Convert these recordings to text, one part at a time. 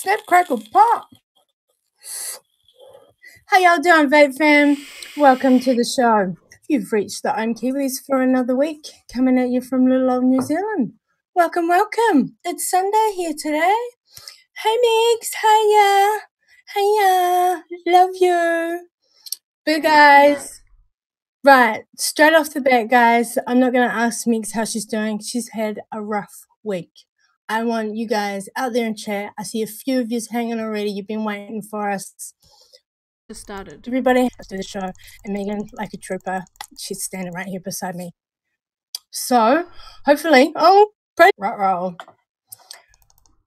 Snap, crackle, pop. How y'all doing, Vape fam? Welcome to the show. You've reached the Ohm Kiwis for another week, coming at you from little old New Zealand. Welcome, welcome. It's Sunday here today. Hey, Meeks. Hiya. Hiya. Love you. Big guys. Right, straight off the bat, guys, I'm not going to ask Meeks how she's doing. She's had a rough week. I want you guys out there in chat. I see a few of you hanging already. You've been waiting for us. Just started. Everybody has to do the show. And Megan, like a trooper, she's standing right here beside me. So, hopefully, pray, roll.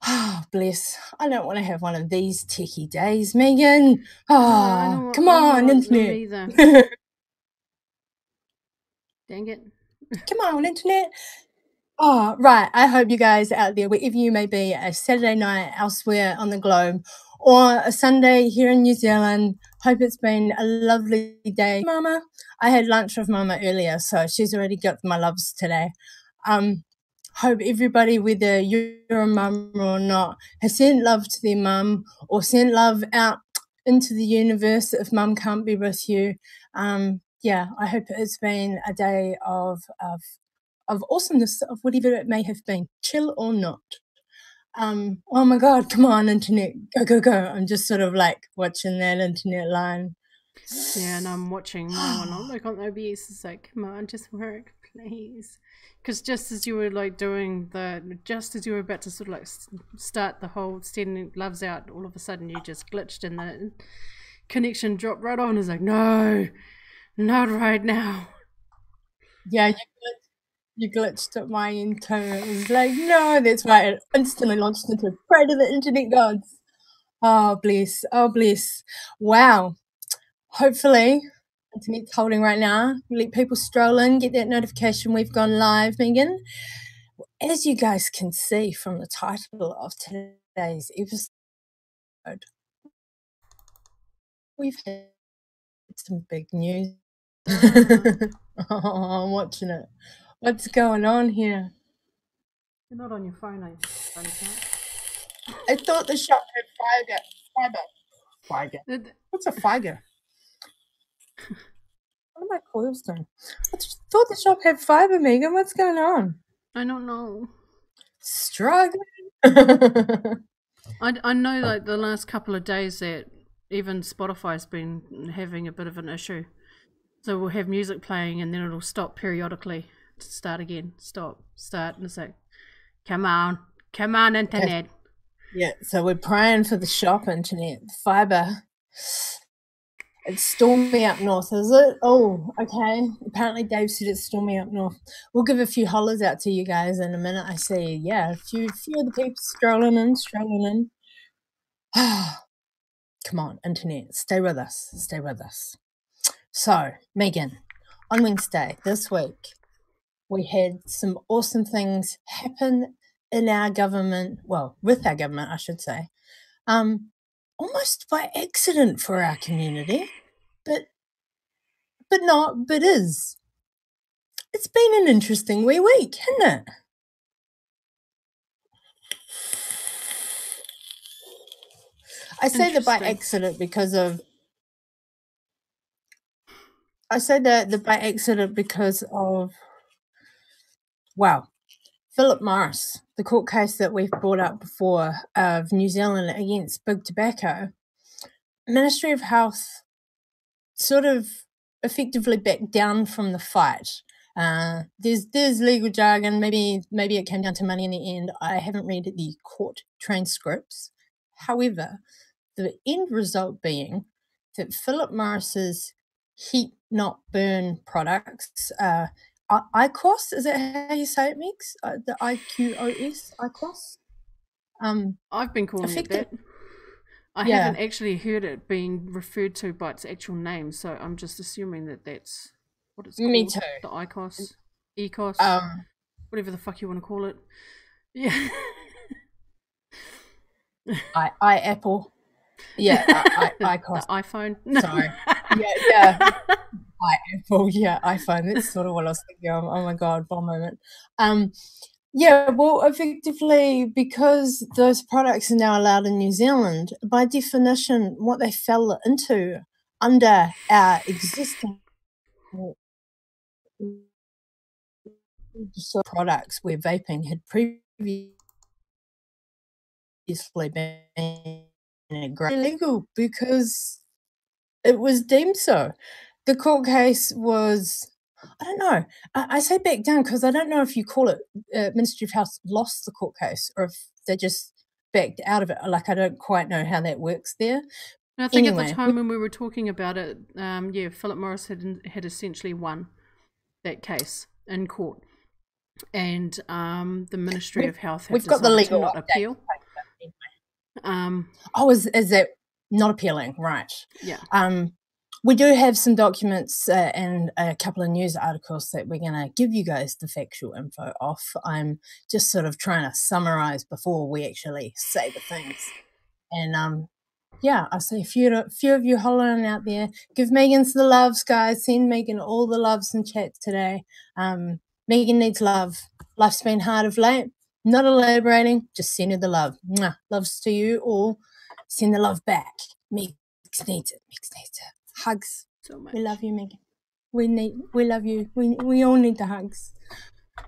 Oh, bless. I don't want to have one of these techie days, Megan. Oh, no, come on, internet. Dang it. Come on, internet. Oh, right. I hope you guys out there, wherever you may be, a Saturday night elsewhere on the globe or a Sunday here in New Zealand, hope it's been a lovely day. Mama, I had lunch with Mama earlier, so she's already got my loves today. Hope everybody, whether you're a mum or not, has sent love to their mum or sent love out into the universe if mum can't be with you. Yeah, I hope it's been a day of awesomeness, of whatever it may have been, chill or not. Oh my God, come on, internet, go, go, go. I'm just sort of like watching that internet line. Yeah, and I'm watching my one. I'm like on OBS, it's like, come on, just work, please. Because just as you were like just as you were about to sort of like start the whole sending loves out, all of a sudden you just glitched and the connection dropped right on. It's like, no, not right now. Yeah, you glitched at my end too. It was like, no, that's right. It instantly launched into pray to the internet gods. Oh, bless. Oh, bless. Wow. Hopefully, internet's holding right now. Let people stroll in, get that notification we've gone live, Megan. As you guys can see from the title of today's episode, we've had some big news. Oh, I'm watching it. What's going on here? You're not on your phone, are you? I thought the shop had fiber. What's a fiber? What are my coils doing? I thought the shop had fiber, Megan. What's going on? I don't know. Struggling. I know like the last couple of days that even Spotify's been having a bit of an issue. So we'll have music playing and then it'll stop periodically to start again. Stop, start, and it's like, come on, internet. Yeah, so we're praying for the shop internet, fiber. It's stormy up north, is it? Oh, okay. Apparently Dave said it's stormy up north. We'll give a few hollers out to you guys in a minute. I see, yeah, a few of the people strolling in. Come on, internet, stay with us. So, Megan, on Wednesday this week, we had some awesome things happen in our government, well, with our government, I should say, almost by accident for our community, but is. It's been an interesting wee week, hasn't it? I say that by accident because of wow, Philip Morris, the court case that we've brought up before of New Zealand against Big Tobacco. Ministry of Health sort of effectively backed down from the fight. There's legal jargon. Maybe it came down to money in the end. I haven't read the court transcripts. However, the end result being that Philip Morris's heat not burn products, IQOS, is that how you say it, Meeks? The IQOS, IQOS? I've been calling it that. I haven't actually heard it being referred to by its actual name, so I'm just assuming that that's what it's called. Me too. The IQOS, ECOS, whatever the fuck you want to call it. Yeah. Apple. Yeah, IQOS. The iPhone. Sorry. Yeah. Apple. Yeah, iPhone. That's sort of what I was thinking of. Oh my God, one moment. Yeah, well, effectively, because those products are now allowed in New Zealand, by definition, what they fell into under our existing products where vaping had previously been illegal because it was deemed so. The court case was, I don't know. I say back down because I don't know if you call it Ministry of Health lost the court case or if they just backed out of it. Like, I don't quite know how that works there. And I think at the Anyway, time when we were talking about it, yeah, Philip Morris had essentially won that case in court, and the Ministry of Health had we've got the decided to legal not update. appeal. Oh, is that not appealing? Right. Yeah. We do have some documents and a couple of news articles that we're going to give you guys the factual info off. I'm just sort of trying to summarize before we actually say the things. And yeah, I see a few of you hollering out there. Give Megan the loves, guys. Send Megan all the loves in chat today. Megan needs love. Life's been hard of late. Not elaborating, just send her the love. Mwah. Loves to you all. Send the love back. Megan needs it. Megan needs it. Hugs. So much. We love you, Megan. We love you. We all need the hugs.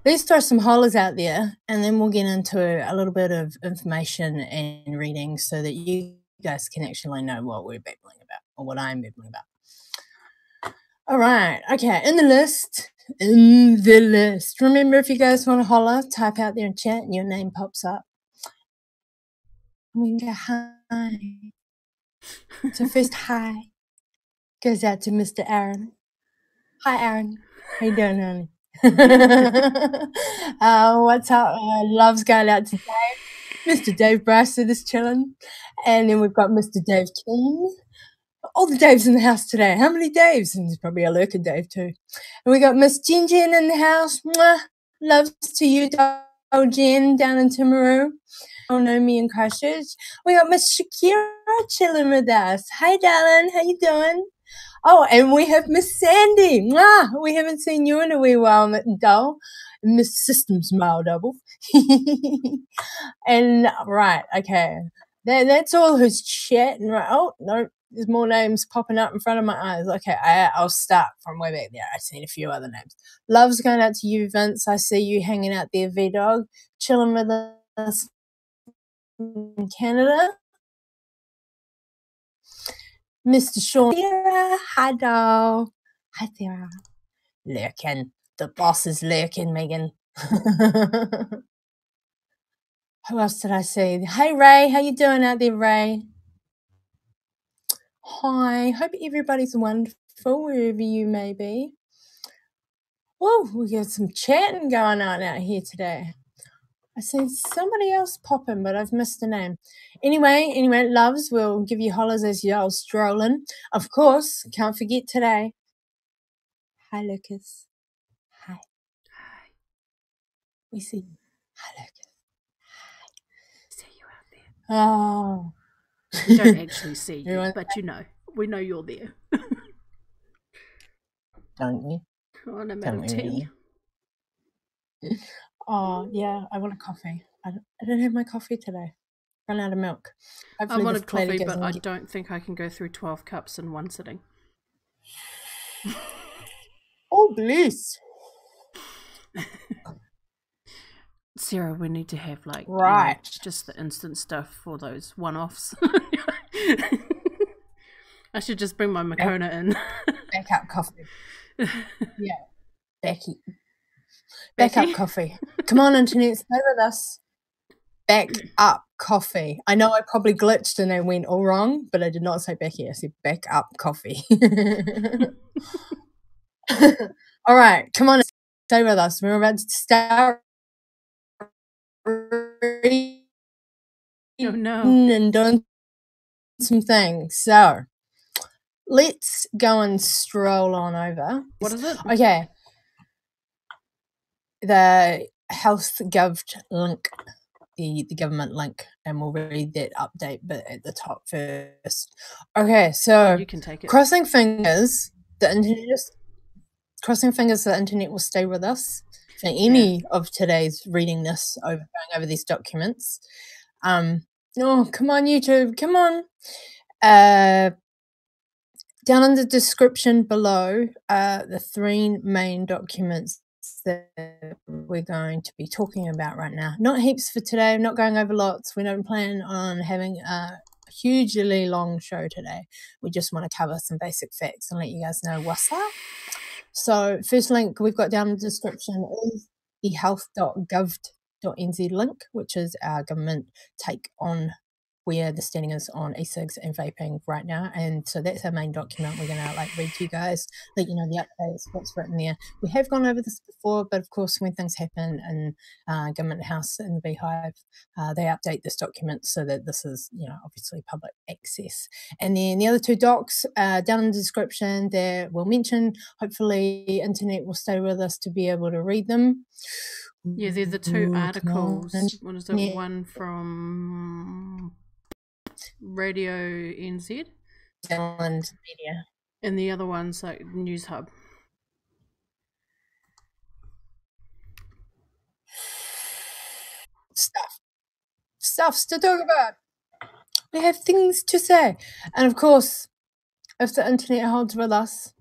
Let's throw some hollers out there, and then we'll get into a little bit of information and reading so that you guys can actually know what we're babbling about, or what I'm babbling about. All right. Okay. In the list. Remember, if you guys want to holler, type out there in chat, and your name pops up. We can go hi. So first, hi goes out to Mr. Aaron. Hi, Aaron. How you doing, honey? What's up? Love's going out to Dave. Mr. Dave Brassett is chilling. And then we've got Mr. Dave King. All the Daves in the house today. How many Daves? And there's probably a lurker Dave too. And we got Miss Jen Jen in the house. Mwah. Loves to you, doll Jen, down in Timaru. Oh, know me in Christchurch. We got Miss Shakira chilling with us. Hi, darling. How you doing? Oh, and we have Miss Sandy. Mwah! We haven't seen you in a wee while, doll. Miss Systems Mile Double. And right, okay. That's all who's chatting. Right. Oh, no, there's more names popping up in front of my eyes. Okay, I'll start from way back there. I've seen a few other names. Love's going out to you, Vince. I see you hanging out there, V-Dog. Chilling with us in Canada. Mr. Sean. Hi, doll. Hi, Sarah. Lurking. The boss is lurking, Megan. Who else did I see? Hey, Ray. How you doing out there, Ray? Hi. Hope everybody's wonderful wherever you may be. Whoa, we got some chatting going on out here today. I see somebody else popping, but I've missed the name. Anyway, loves, we'll give you hollers as you're strolling. Of course, can't forget today. Hi, Lucas. Hi. Hi. We see you. Hi, Lucas. Hi. See you out there. Oh. We don't actually see you, but you know. We know you're there. Don't you? On a metal tea. Oh, yeah, I want a coffee. I don't have my coffee today. Run out of milk. Hopefully I wanted coffee, but I don't think I can go through 12 cups in one sitting. Oh, bless. Sarah, we need to have like just the instant stuff for those one-offs. I should just bring my Makona in. Backup coffee. Yeah. Backup coffee. Come on, internet, stay with us. Back up coffee. I know I probably glitched and I went all wrong, but I did not say Becky. I said back up coffee. All right, come on, stay with us. We're about to start. Oh no. And doing some things. So let's go and stroll on over. What is it? Okay. The Health GOVT link, the government link, and we'll read that update bit at the top first. Okay, so you can take it. Crossing fingers the internet will stay with us for any of today's reading this over, going over these documents. Oh, come on, YouTube, come on. Down in the description below, the 3 main documents that we're going to be talking about right now. Not heaps for today, not going over lots. We don't plan on having a hugely long show today. We just want to cover some basic facts and let you guys know what's up. So first link we've got down in the description is the health.govt.nz link, which is our government take on where the standing is on e-cigs and vaping right now. And so that's our main document. We're going to read to you guys, let you know the updates, what's written there. We have gone over this before, but of course when things happen in Government House and the Beehive, they update this document so that this is, obviously public access. And then the other 2 docs down in the description that we'll mention. Hopefully internet will stay with us to be able to read them. Yeah, they're the 2 articles. What is it? One from Radio NZ Zealand Media, and the other one's News Hub. Stuff to talk about. We have things to say, and of course, if the internet holds with us,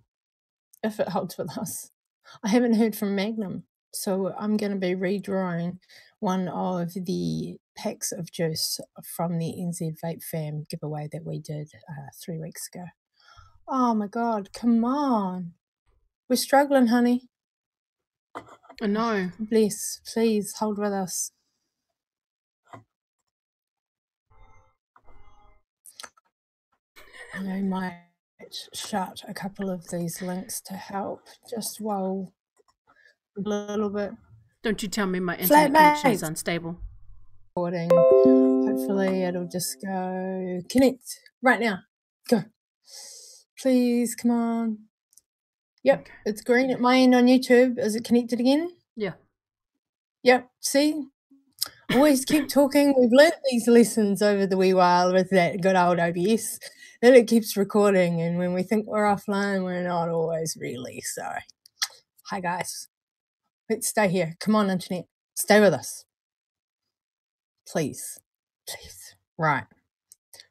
I haven't heard from Magnum, so I'm going to be redrawing one of the packs of juice from the NZ VapeFam giveaway that we did 3 weeks ago. Oh my God, come on. We're struggling, honey. I know. Bless, please hold with us. I might shut a couple of these links to help just while a little bit. Don't you tell me my internet connection is unstable. Hopefully it'll just go connect right now. Go. Please, come on. Yep, okay. It's green at my end on YouTube. Is it connected again? Yeah. Yep, see? Always keep talking. We've learnt these lessons over the wee while with that good old OBS. Then it keeps recording, and when we think we're offline, we're not always really. So, hi guys. Let's stay here. Come on, internet. Stay with us. Please. Please. Right.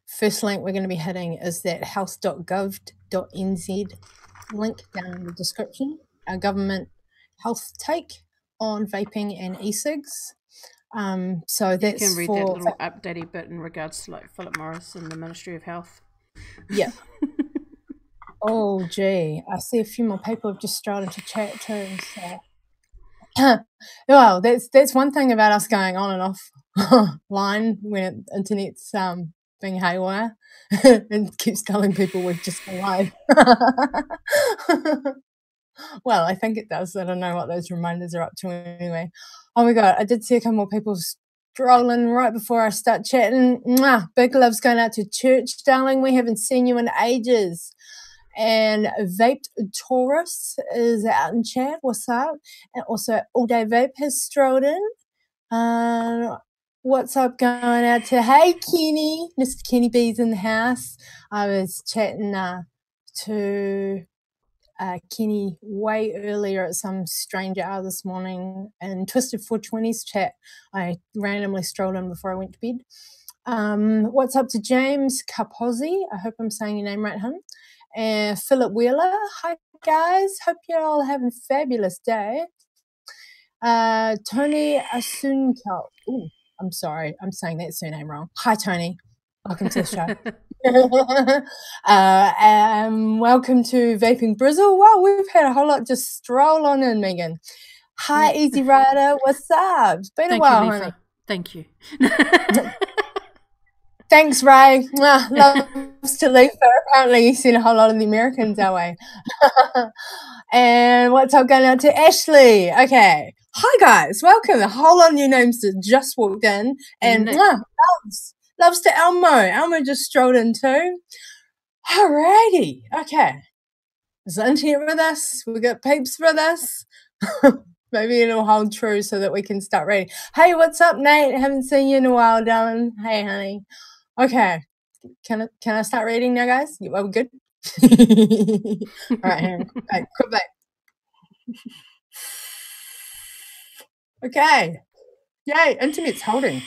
First link we're going to be hitting is that health.govt.nz link down in the description. Our government health take on vaping and e-cigs. So that's you can read that little updatey bit in regards to Philip Morris and the Ministry of Health. Yeah. Oh gee, I see a few more people have just strolled into chat too. So. Well, that's one thing about us going on and off line when internet's being haywire and keeps telling people we've just gone live. Well, I think it does. I don't know what those reminders are up to anyway. Oh my God, I did see a couple more people strolling right before I start chatting. Mwah, big love's going out to Chch, darling. We haven't seen you in ages. And Vape Taurus is out in chat. What's up? And also All Day Vape has strolled in. What's up going out to, hey Kenny, Mr. Kenny B's in the house. I was chatting to Kenny way earlier at some strange hour this morning in Twisted 420's chat. I randomly strolled in before I went to bed. What's up to James Capozzi? I hope I'm saying your name right, hun. And Philip Wheeler. Hi guys, hope you're all having a fabulous day. Tony Asunkel. Ooh, I'm sorry, I'm saying that surname wrong. Hi Tony, welcome to the show. Welcome to Vaping Brizzle. Wow, we've had a whole lot just stroll on in, Megan. Hi Easy Rider, what's up? It's been a while, honey. Thank you. Thanks, Ray. Loves to leave, but apparently you've seen a whole lot of the Americans our way. And what's up going out to Ashley? Okay. Hi, guys. Welcome. A whole lot of new names that just walked in. And loves to Elmo. Elmo just strolled in too. Alrighty. Okay. Is the internet with us? We got peeps with us. Maybe it'll hold true so that we can start reading. Hey, what's up, Nate? Haven't seen you in a while, darling. Hey, honey. Okay, can I start reading now, guys? Are we good? All right, hang on. Quick back. Okay. Yay, internet's holding.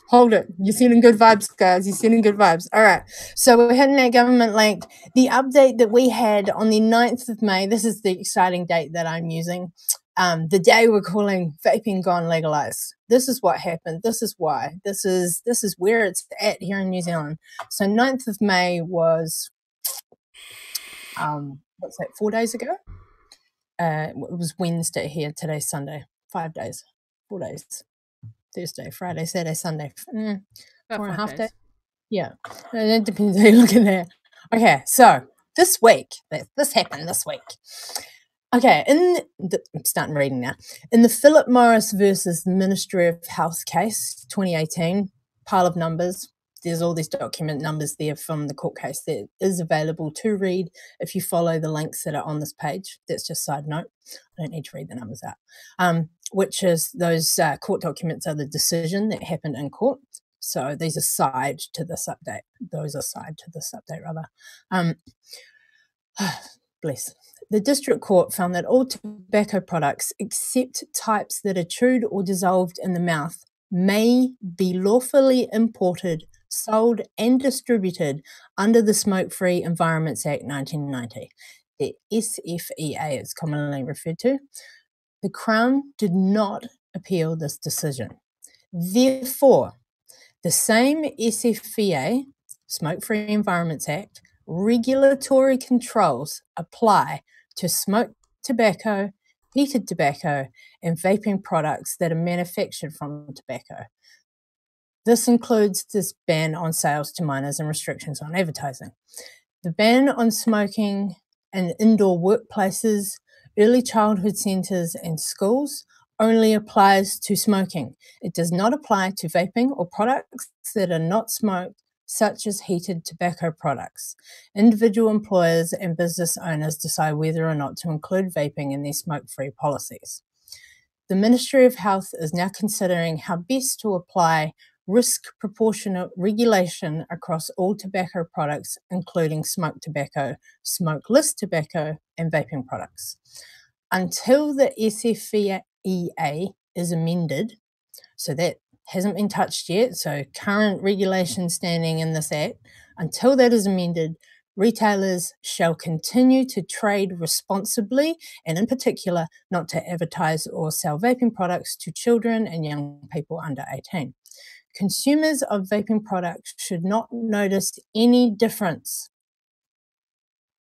Hold it. You're sending good vibes, guys. You're sending good vibes. All right. So we're hitting that government link. The update that we had on the 9th of May, this is the exciting date that I'm using. The day we're calling vaping gone legalized. This is what happened. This is why. This is where it's at here in New Zealand. So 9th of May was, what's that, 4 days ago? It was Wednesday here. Today's Sunday. 5 days. 4 days. Thursday, Friday, Saturday, Sunday. 4.5 days. Yeah, it depends how you look at that. Okay, so this week, this happened this week. Okay, I'm starting reading now. In the Philip Morris versus the Ministry of Health case, 2018, pile of numbers. There's all these document numbers there from the court case that is available to read if you follow the links that are on this page. That's just a side note. I don't need to read the numbers out. Which is those court documents are the decision that happened in court. So these are side to this update. Those are side to this update, rather. Bless. The district court found that all tobacco products, except types that are chewed or dissolved in the mouth, may be lawfully imported, sold and distributed under the Smoke-Free Environments Act 1990. The SFEA is commonly referred to. The Crown did not appeal this decision. Therefore, the same SFEA, Smoke-Free Environments Act, regulatory controls apply to smoked tobacco, heated tobacco, and vaping products that are manufactured from tobacco. This includes this ban on sales to minors and restrictions on advertising. The ban on smoking in indoor workplaces, early childhood centres and schools only applies to smoking. It does not apply to vaping or products that are not smoked, such as heated tobacco products. Individual employers and business owners decide whether or not to include vaping in their smoke-free policies. The Ministry of Health is now considering how best to apply risk-proportionate regulation across all tobacco products, including smoked tobacco, smokeless tobacco, and vaping products. Until the SFEA is amended, so that hasn't been touched yet, so current regulation standing in this Act, until that is amended, retailers shall continue to trade responsibly and in particular not to advertise or sell vaping products to children and young people under 18. Consumers of vaping products should not notice any difference,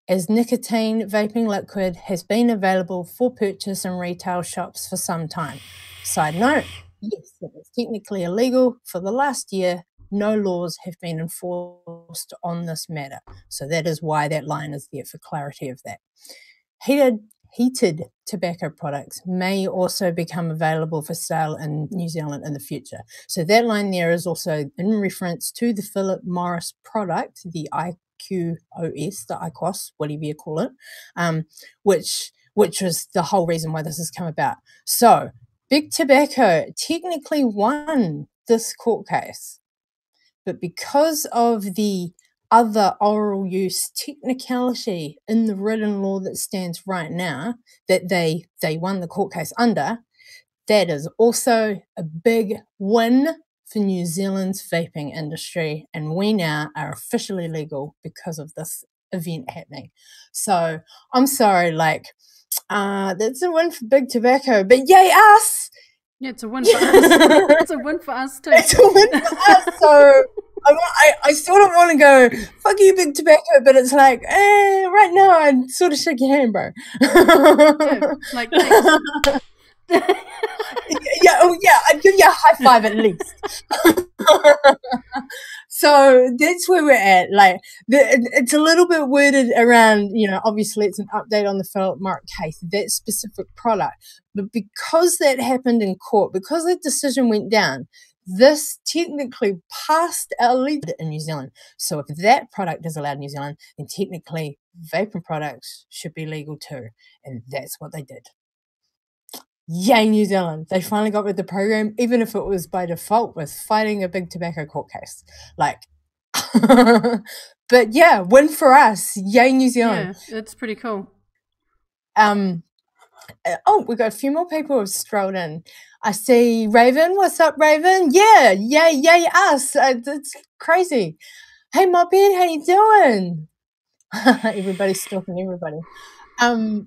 as nicotine vaping liquid has been available for purchase in retail shops for some time. Side note, yes, it is technically illegal. For the last year, no laws have been enforced on this matter. So that is why that line is there, for clarity of that. Heated tobacco products may also become available for sale in New Zealand in the future. So that line there is also in reference to the Philip Morris product, the IQOS, the IQOS, whatever you call it, which was the whole reason why this has come about. So Big Tobacco technically won this court case, but because of the other oral use technicality in the written law that stands right now that they won the court case under, that is also a big win for New Zealand's vaping industry, and we now are officially legal because of this event happening. So I'm sorry, that's a win for Big Tobacco, but yay us! Yeah, it's a win for us. It's a win for us too. It's a win for us. So I sort of want to go, fuck you, Big Tobacco, but it's like, right now I'd sort of shake your hand, bro. Yeah, like, thanks. I'd give you a high five at least. So that's where we're at. Like, it's a little bit worded around, obviously it's an update on the Philip Morris case, that specific product. But because that happened in court, because that decision went down, this technically passed our legal in New Zealand. So if that product is allowed in New Zealand, then technically vaping products should be legal too. And that's what they did. Yay, New Zealand. They finally got with the program, even if it was by default with fighting a Big Tobacco court case. But yeah, win for us. Yay, New Zealand. Yeah, it's pretty cool. Oh, we got a few more people who've strolled in. I see Raven. What's up, Raven? Yeah, yay, us. It's crazy. Hey, Mophead, how you doing? Everybody's stalking everybody. Oh,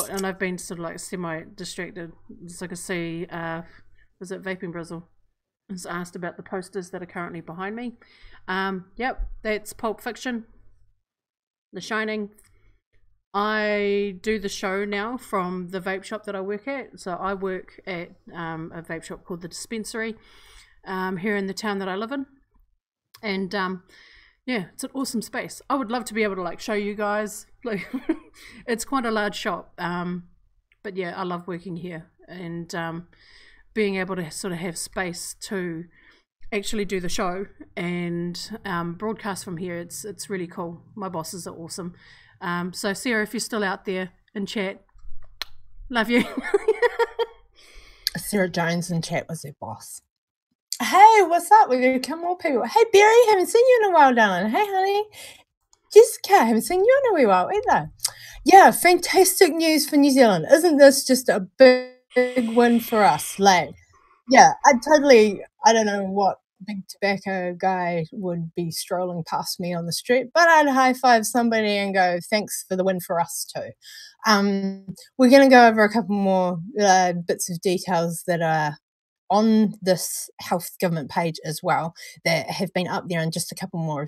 and I've been sort of like semi-distracted. So I can see, was it Vaping Brazil? Has asked about the posters that are currently behind me. Yep, that's Pulp Fiction, The Shining. I do the show now from the vape shop that I work at. So I work at a vape shop called The Dispensary here in the town that I live in. And yeah, it's an awesome space. I would love to be able to like show you guys. Like, it's quite a large shop. But yeah, I love working here and being able to sort of have space to actually do the show and broadcast from here. It's really cool. My bosses are awesome. So Sarah, if you're still out there in chat, love you. Sarah Jones in chat was their boss. Hey, what's up? We're gonna come more people. Hey, Barry, haven't seen you in a while, darling. Hey, honey. Jessica, haven't seen you in a wee while either. Yeah, fantastic news for New Zealand. Isn't this just a big win for us? Like, yeah, I don't know what big tobacco guy would be strolling past me on the street, but I'd high five somebody and go, thanks for the win for us too. We're going to go over a couple more bits of details that are on this health government page as well that have been up there, and just a couple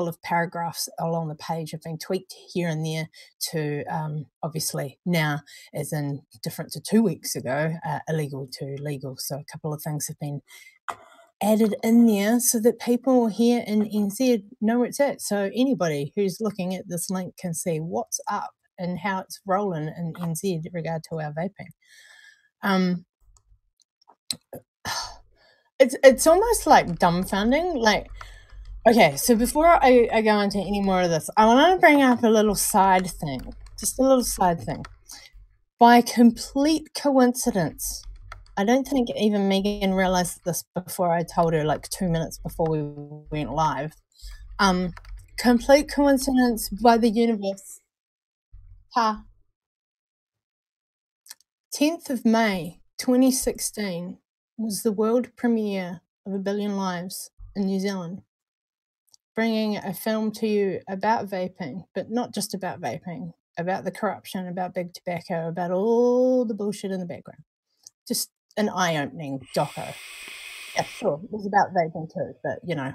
of paragraphs along the page have been tweaked here and there to obviously now, as in different to 2 weeks ago, illegal to legal. So a couple of things have been added in there so that people here in NZ know where it's at. So anybody who's looking at this link can see what's up and how it's rolling in NZ in regard to our vaping. It's almost like dumbfounding. Like, okay, so before I go into any more of this, I want to bring up a little side thing. Just a little side thing. By complete coincidence, I don't think even Megan realized this before I told her, like 2 minutes before we went live. Complete coincidence by the universe. 10th of May, 2016 was the world premiere of A Billion Lives in New Zealand, bringing a film to you about vaping, but not just about vaping, about the corruption, about big tobacco, about all the bullshit in the background. Just an eye-opening doco. Yeah, sure, it was about vaping too, but you know,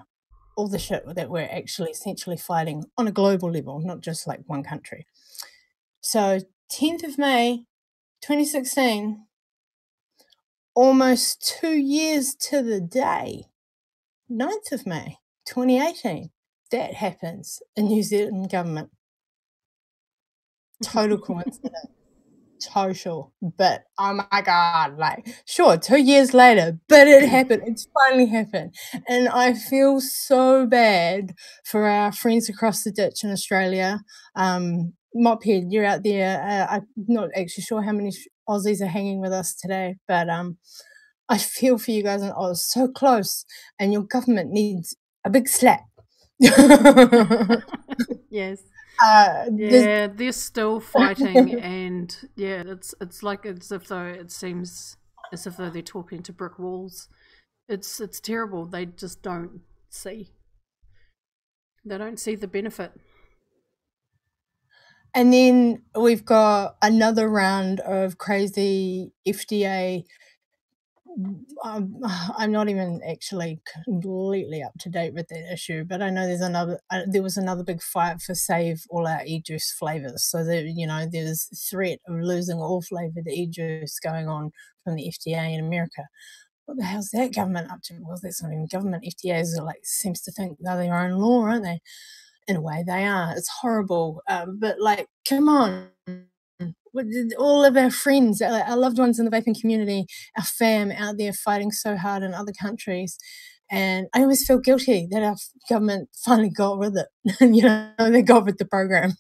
all the shit that we're actually essentially fighting on a global level, not just like one country. So 10th of May, 2016, almost 2 years to the day, 9th of May, 2018, that happens in New Zealand government. Total coincidence. Total. But oh my God, like, sure, 2 years later, but it happened. It's finally happened. And I feel so bad for our friends across the ditch in Australia. Mophead, you're out there. I'm not actually sure how many Aussies are hanging with us today, but I feel for you guys in Oz, so close, and your government needs a big slap. Yes. Yeah, they're still fighting, and yeah, it's like as if though it seems as if though they're talking to brick walls. It's terrible. They just don't see. They don't see the benefit. And then we've got another round of crazy FDA. I'm not even actually completely up to date with that issue, but I know there was another big fight for save all our e-juice flavors. So that, you know, there's threat of losing all flavored e-juice going on from the FDA in America. What the hell's that government up to? Well, that's not even government. FDAs are like, seems to think they're their own law, aren't they? In a way, they are. It's horrible. But like, come on. All of our friends, our loved ones in the vaping community, our fam out there fighting so hard in other countries. And I always feel guilty that our government finally got with it. You know, they got with the program.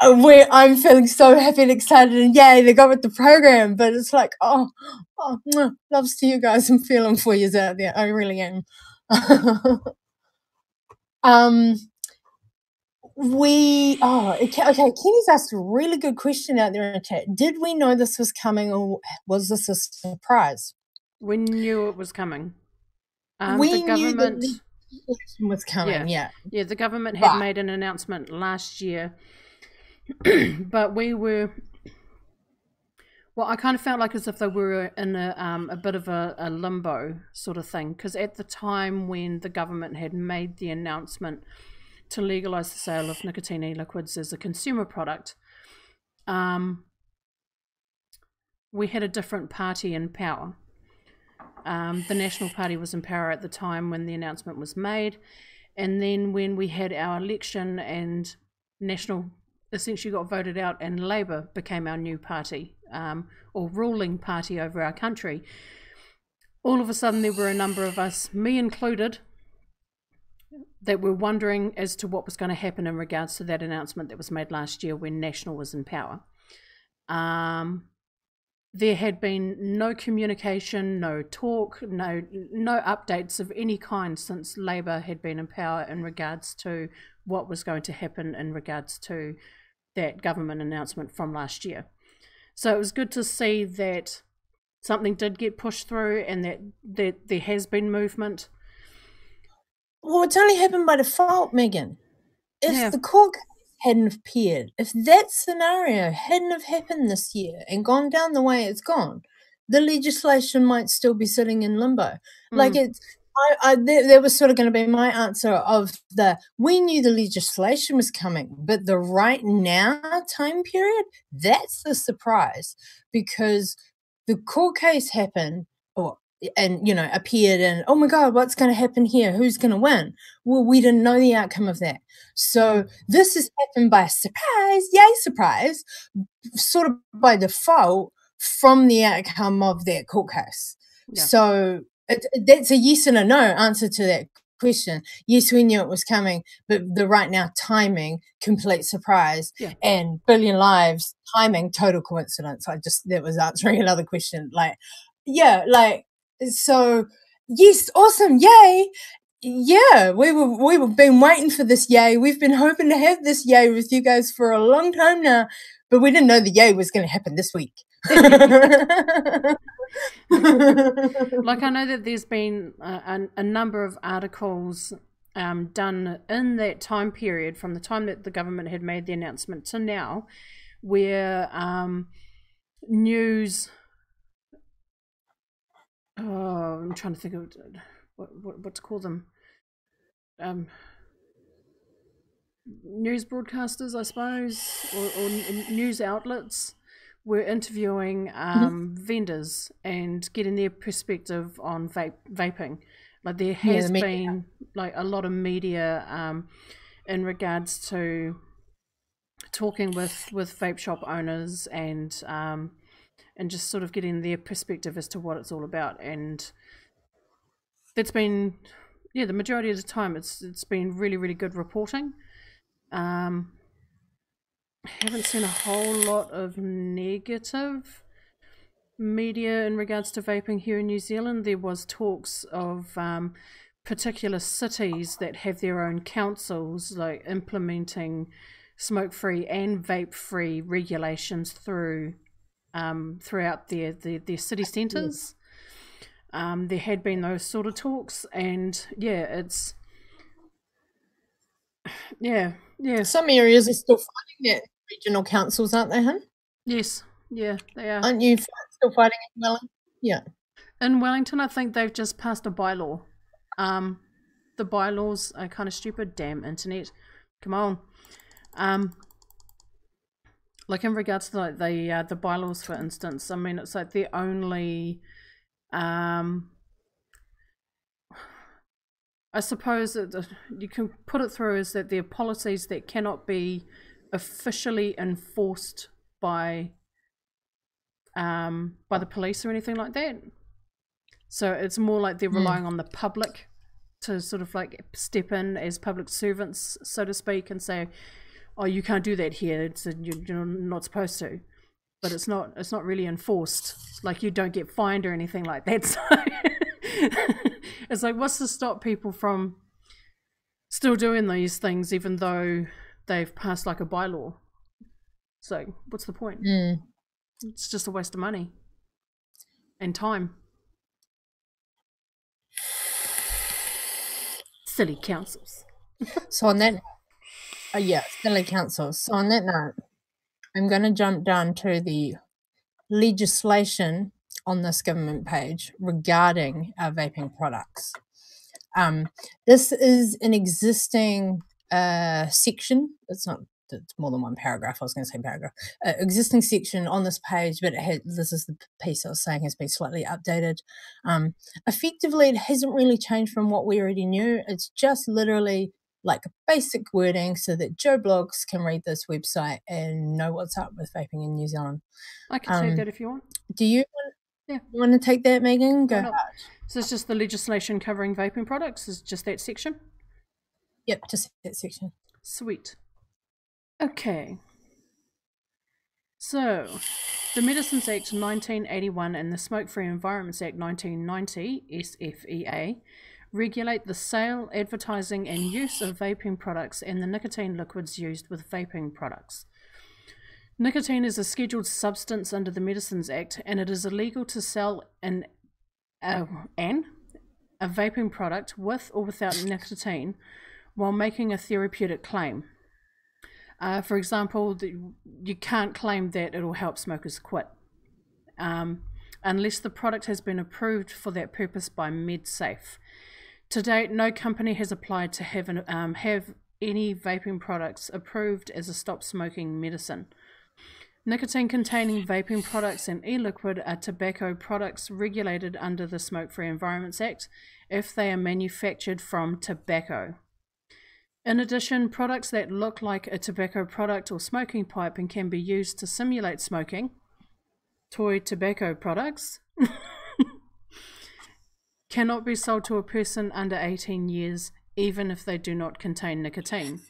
Where I'm feeling so happy and excited, and yay, they got with the program. But it's like, oh, loves to you guys. I'm feeling for you out there. I really am. Okay, Kenny's asked a really good question out there in the chat. Did we know this was coming, or was this a surprise? We knew it was coming. We the knew the government legislation was coming, yeah. The government had made an announcement last year, but we were, well, I kind of felt like as if they were in a bit of a limbo sort of thing, because at the time when the government had made the announcement to legalise the sale of nicotine e-liquids as a consumer product, we had a different party in power. The National Party was in power at the time when the announcement was made, and then when we had our election and National essentially got voted out and Labour became our new party, or ruling party over our country, all of a sudden there were a number of us, me included, that were wondering as to what was going to happen in regards to that announcement that was made last year when National was in power. There had been no communication, no talk, no updates of any kind since Labour had been in power in regards to what was going to happen in regards to that government announcement from last year. So it was good to see that something did get pushed through and that there has been movement. Well, it's only happened by default, Megan. If the court case hadn't appeared, if that scenario hadn't have happened this year and gone down the way it's gone, the legislation might still be sitting in limbo. Like that was sort of going to be my answer of we knew the legislation was coming, but the right now time period, that's the surprise, because the court case happened, and appeared, and oh my god, what's going to happen here, who's going to win? Well, we didn't know the outcome of that, so this has happened by surprise, yay surprise, sort of by default from the outcome of that court case. So that's a yes and a no answer to that question. Yes, we knew it was coming, but the right now timing, complete surprise, and billion lives timing, total coincidence. That was answering another question. So yes, awesome, yay. Yeah, we've been waiting for this yay. We've been hoping to have this yay with you guys for a long time now, but we didn't know the yay was going to happen this week. Like, I know that there's been a number of articles done in that time period from the time that the government had made the announcement to now, where news... Oh, I'm trying to think of what to call them. News broadcasters, I suppose, or news outlets were interviewing vendors and getting their perspective on vaping. Like, there has been like a lot of media in regards to talking with vape shop owners and just sort of getting their perspective as to what it's all about. And that's been, the majority of the time it's been really, really good reporting. Haven't seen a whole lot of negative media in regards to vaping here in New Zealand. There was talks of particular cities that have their own councils, like implementing smoke-free and vape-free regulations throughout their city centres. There had been those sort of talks, and it's some areas are still fighting that, regional councils, aren't they, hun? Yes, they are. Aren't you still fighting in Wellington? Yeah, in Wellington I think they've just passed a bylaw. The bylaws are kind of stupid. Damn internet, come on. Like, in regards to like the bylaws, for instance, I mean, it's like the only I suppose that you can put it through is that there are policies that cannot be officially enforced by the police or anything like that. So it's more like they're relying on the public to sort of like step in as public servants, so to speak, and say, oh, you can't do that here, you're not supposed to. But it's not really enforced. Like, you don't get fined or anything like that. So it's like, what's to stop people from still doing these things, even though they've passed like a bylaw. So what's the point? It's just a waste of money and time. Silly councils. So on that, silly councils. So on that note, I'm going to jump down to the legislation on this government page regarding our vaping products. This is an existing section. It's more than one paragraph. I was going to say paragraph. Existing section on this page, but this is the piece I was saying has been slightly updated. Effectively, it hasn't really changed from what we already knew. It's just literally like basic wording so that Joe Blogs can read this website and know what's up with vaping in New Zealand. I can take that if you want. Do you want to take that, Megan? Go ahead. So it's just the legislation covering vaping products? Is just that section? Yep, just that section. Sweet. Okay. So, the Medicines Act 1981 and the Smoke-Free Environments Act 1990, SFEA, regulate the sale, advertising and use of vaping products and the nicotine liquids used with vaping products. Nicotine is a scheduled substance under the Medicines Act, and it is illegal to sell a vaping product with or without nicotine while making a therapeutic claim. For example, you can't claim that it'll help smokers quit unless the product has been approved for that purpose by MedSafe. To date, no company has applied to have any vaping products approved as a stop smoking medicine. Nicotine-containing vaping products and e-liquid are tobacco products regulated under the Smoke-Free Environments Act if they are manufactured from tobacco. In addition, products that look like a tobacco product or smoking pipe and can be used to simulate smoking, toy tobacco products, cannot be sold to a person under 18 years, even if they do not contain nicotine.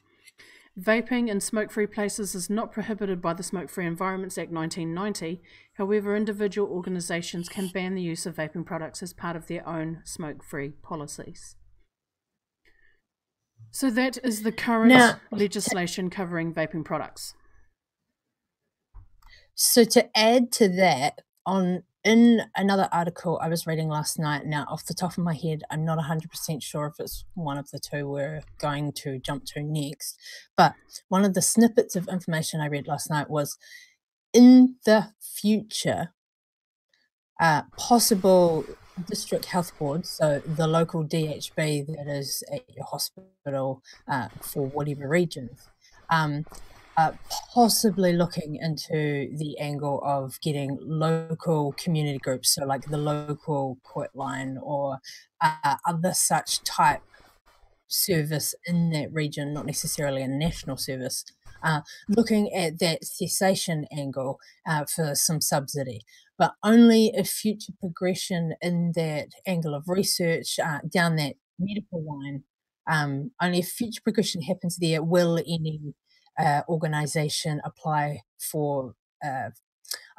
Vaping in smoke-free places is not prohibited by the Smoke-Free Environments Act 1990. However, individual organisations can ban the use of vaping products as part of their own smoke-free policies. So that is the current legislation covering vaping products. So to add to that, in another article I was reading last night, now off the top of my head, I'm not 100% sure if it's one of the two we're going to jump to next, but one of the snippets of information I read last night was in the future, possible district health boards, so the local DHB that is at your hospital for whatever regions, possibly looking into the angle of getting local community groups, so like the local quit line or other such type service in that region, not necessarily a national service, looking at that cessation angle for some subsidy, but only if future progression in that angle of research down that medical line, only if future progression happens there will any organisation apply for, I'm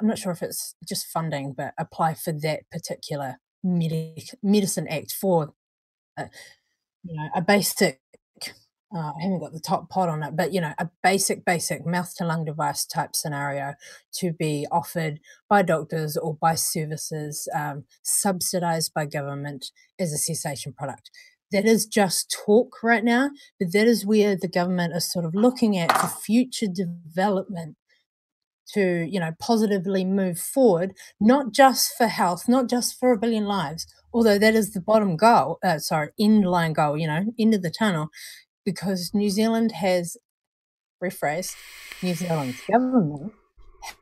not sure if it's just funding, but apply for that particular Medicine Act for, a basic, I haven't got the top pot on it, but, a basic mouth-to-lung device type scenario to be offered by doctors or by services subsidised by government as a cessation product. That is just talk right now, but that is where the government is sort of looking at for future development to, positively move forward, not just for health, not just for 1 billion lives, although that is the bottom goal, end line goal, end of the tunnel, because New Zealand has, rephrase, New Zealand's government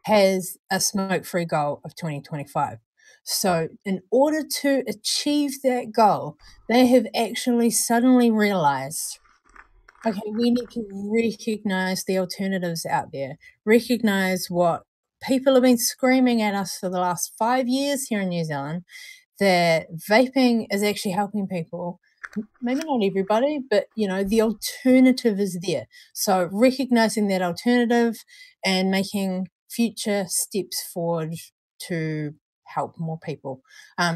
has a smoke-free goal of 2025. So in order to achieve that goal, they have actually suddenly realized, okay, we need to recognize the alternatives out there, recognize what people have been screaming at us for the last 5 years here in New Zealand, that vaping is actually helping people. Maybe not everybody, but the alternative is there. So recognizing that alternative and making future steps forward to help more people.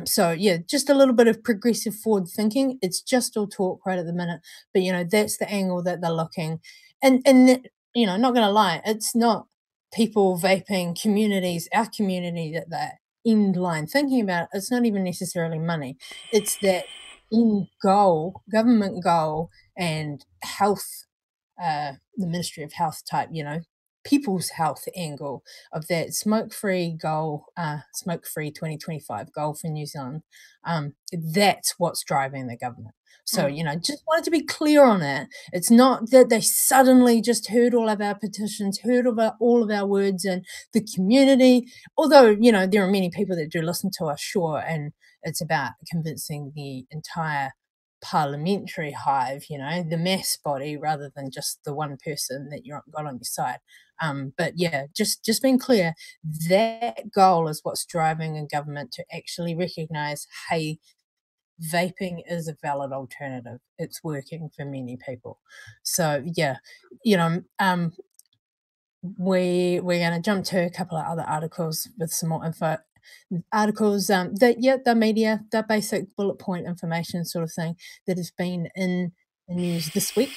So yeah, just a little bit of progressive forward thinking. It's just all talk right at the minute, but that's the angle that they're looking. and you know, not gonna lie, it's not people vaping communities, our community, that they're end line thinking about. It's not even necessarily money. It's that end goal, government goal, and health, the Ministry of Health type, you know, people's health angle of that smoke-free goal, smoke-free 2025 goal for New Zealand. That's what's driving the government. So, you know, just wanted to be clear on that. It's not that they suddenly just heard all of our petitions, heard about all of our words in the community, although, you know, there are many people that do listen to us, sure, and it's about convincing the entire parliamentary hive, you know, the mass body, rather than just the one person that you've got on your side. But yeah, just being clear, that goal is what's driving a government to actually recognise, hey, vaping is a valid alternative. It's working for many people. So yeah, you know, we're going to jump to a couple of other articles with some more info. Articles that, yeah, the media, the basic bullet point information sort of thing that has been in the news this week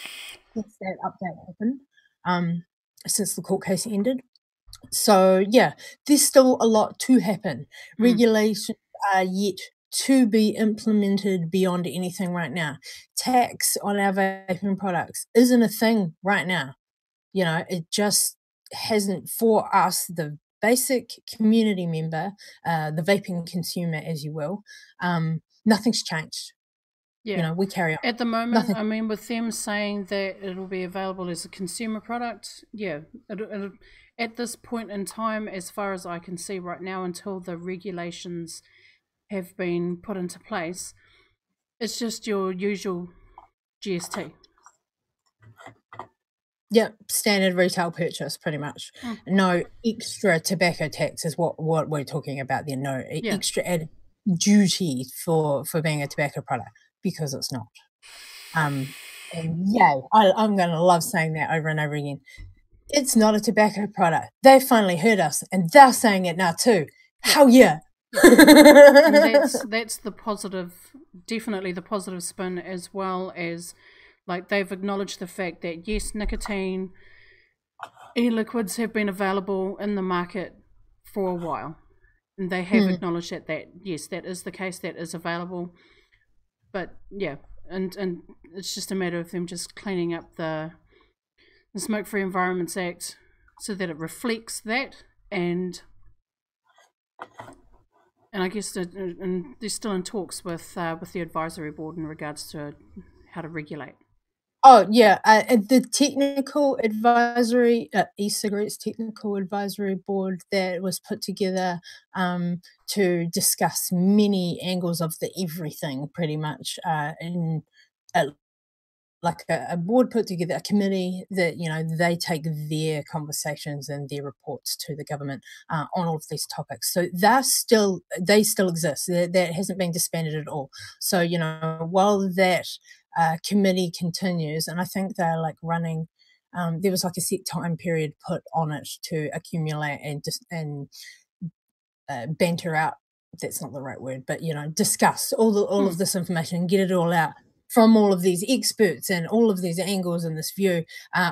since that update happened, since the court case ended. So yeah, there's still a lot to happen. Regulations are yet to be implemented beyond anything right now. Tax on our vaping products isn't a thing right now. You know, it just hasn't, for us, the basic community member, the vaping consumer, as you will. Nothing's changed. Yeah. You know, we carry on. At the moment, Nothing. I mean, with them saying that it'll be available as a consumer product, yeah, at this point in time, as far as I can see right now, until the regulations have been put into place, it's just your usual GST. Yeah, standard retail purchase, pretty much. No extra tobacco tax is what we're talking about there. No extra added duty for being a tobacco product, because it's not. And yay, I'm going to love saying that over and over again. It's not a tobacco product. They finally heard us, and they're saying it now too. Hell yeah. And that's the positive, definitely the positive spin, as well as, like, they've acknowledged the fact that yes, nicotine e-liquids have been available in the market for a while, and they have acknowledged that yes, that is the case, that is available. But yeah, and it's just a matter of them just cleaning up the Smoke-Free Environments Act so that it reflects that, and I guess and they're still in talks with the advisory board in regards to how to regulate. Oh yeah, the technical advisory, e-cigarettes technical advisory board that was put together to discuss many angles of the everything, pretty much, in like a board put together, a committee that, you know, they take their conversations and their reports to the government on all of these topics. So they still exist. That hasn't been disbanded at all. So, you know, while that committee continues, and I think they're like running, there was like a set time period put on it to accumulate and banter out. That's not the right word, but, you know, discuss all of this information and get it all out from all of these experts and all of these angles and this view.